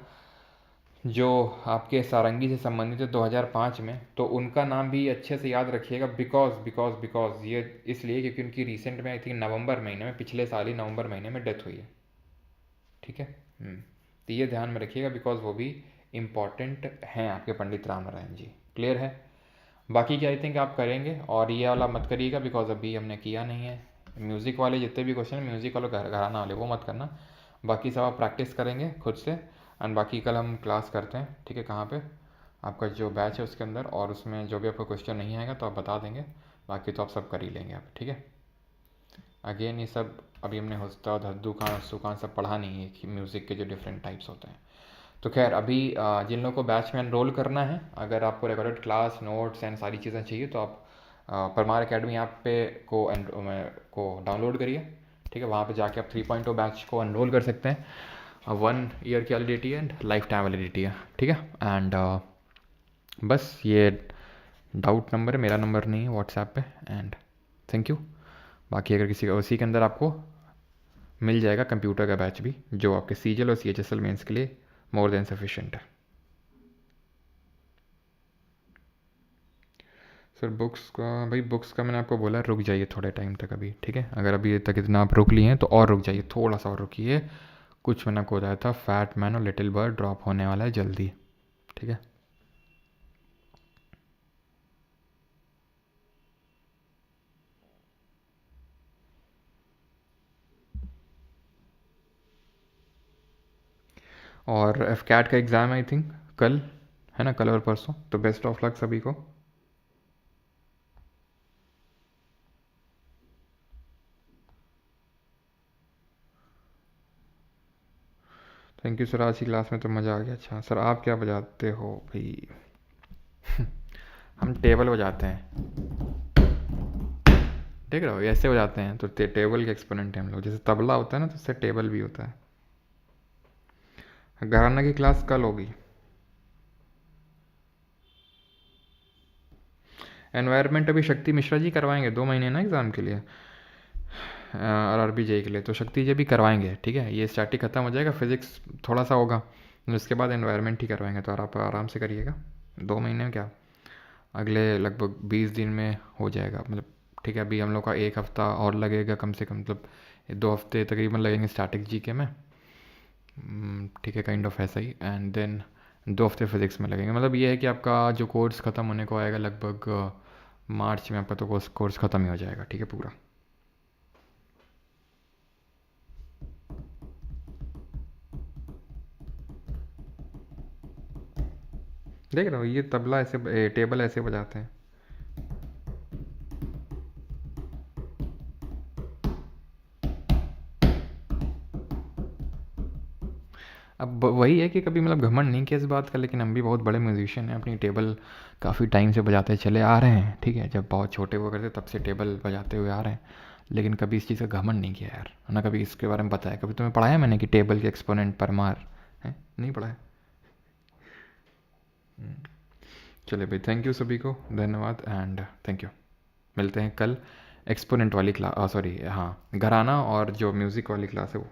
जो आपके सारंगी से संबंधित है 2005 में, तो उनका नाम भी अच्छे से याद रखिएगा। बिकॉज ये इसलिए क्योंकि उनकी रिसेंट में आई थिंक नवंबर महीने में, पिछले साल ही नवंबर महीने में डेथ हुई है, ठीक है। तो ये ध्यान में रखिएगा, बिकॉज वो भी इम्पॉर्टेंट हैं आपके पंडित राम नारायण जी। क्लियर है। बाकी क्या आई थिंक आप करेंगे, और ये वाला मत करिएगा बिकॉज अभी हमने किया नहीं है। म्यूज़िक वाले जितने भी क्वेश्चन म्यूज़िक वाले घराना वाले वो मत करना, बाकी सब आप प्रैक्टिस करेंगे खुद से। एंड बाकी कल हम क्लास करते हैं, ठीक है, कहाँ पे, आपका जो बैच है उसके अंदर, और उसमें जो भी आपको क्वेश्चन नहीं आएगा तो आप बता देंगे, बाकी तो आप सब कर ही लेंगे आप, ठीक है। अगेन ये सब अभी हमने उस्ताद हद्दू खान, अस्सू खान सब पढ़ा नहीं है कि म्यूज़िक के जो डिफरेंट टाइप्स होते हैं। तो खैर अभी जिन लोगों को बैच में एनरोल करना है, अगर आपको रिकॉर्डेड क्लास नोट्स एंड सारी चीज़ें चाहिए तो आप परमार एकेडमी ऐप पे को डाउनलोड करिए। ठीक है, वहाँ पे जाके आप 3.0 बैच को एनरोल कर सकते हैं। 1 ईयर की वैलिडिटी है एंड लाइफ टाइम वैलिडिटी है। ठीक है, एंड बस ये डाउट नंबर है, मेरा नंबर नहीं है व्हाट्सएप पे। And thank you. बाकी अगर किसी का उसी के अंदर आपको मिल जाएगा कंप्यूटर का बैच भी, जो आपके सीजीएल और सीएचएसएल मेंस के लिए मोर देन सफिशिएंट है। सर बुक्स का, भाई बुक्स का मैंने आपको बोला रुक जाइए थोड़े टाइम तक अभी। ठीक है, अगर अभी तक इतना आप रुक लिए हैं तो और रुक जाइए, थोड़ा सा और रुकिए। कुछ मैंने आपको बताया था, फैट मैन और लिटिल बर्ड ड्रॉप होने वाला है जल्दी। ठीक है, और एफ कैट का एग्ज़ाम आई थिंक कल है ना, कल और परसों। तो बेस्ट ऑफ लक सभी को। थैंक यू सर, आज की क्लास में तो मज़ा आ गया। अच्छा सर, आप क्या बजाते हो भाई? हम टेबल बजाते हैं, देख रहे हो, ऐसे बजाते हैं। तो टेबल के एक्सपोनेंट हैं हम लोग। जैसे तबला होता है ना, तो उससे टेबल भी होता है। घराना की क्लास कल होगी। एनवायरनमेंट अभी शक्ति मिश्रा जी करवाएंगे, 2 महीने ना एग्ज़ाम के लिए, और आरबी जेई के लिए। तो शक्ति जी भी करवाएंगे। ठीक है, ये स्टैटिक ख़त्म हो जाएगा, फिज़िक्स थोड़ा सा होगा, उसके बाद एनवायरनमेंट ही करवाएंगे। तो आप आराम से करिएगा, 2 महीने में क्या, अगले लगभग 20 दिन में हो जाएगा मतलब। ठीक है, अभी हम लोग का 1 हफ़्ता और लगेगा कम से कम, मतलब 2 हफ़्ते तकरीबन लगेंगे स्टैटिक जीके में। ठीक है, काइंड ऑफ ऐसा ही। एंड देन 2 हफ़्ते फिज़िक्स में लगेंगे। मतलब ये है कि आपका जो कोर्स ख़त्म होने को आएगा लगभग मार्च में, आपका तो कोर्स ख़त्म ही हो जाएगा। ठीक है, पूरा। देख रहे हो, ये तबला ऐसे टेबल ऐसे बजाते हैं। अब वही है कि कभी मतलब घमंड नहीं किया इस बात का, लेकिन हम भी बहुत बड़े म्यूजिशियन हैं, अपनी टेबल काफ़ी टाइम से बजाते चले आ रहे हैं। ठीक है, जब बहुत छोटे हुआ करते तब से टेबल बजाते हुए आ रहे हैं, लेकिन कभी इस चीज़ का घमंड नहीं किया यार, ना कभी इसके बारे में बताया। कभी तुम्हें पढ़ाया मैंने कि टेबल के एक्सपोनेंट परमार है? नहीं पढ़ाया। चलिए भाई, थैंक यू सभी को, धन्यवाद एंड थैंक यू। मिलते हैं कल एक्सपोनेंट वाली क्लास, सॉरी हाँ, घराना और जो म्यूज़िक वाली क्लास है वो।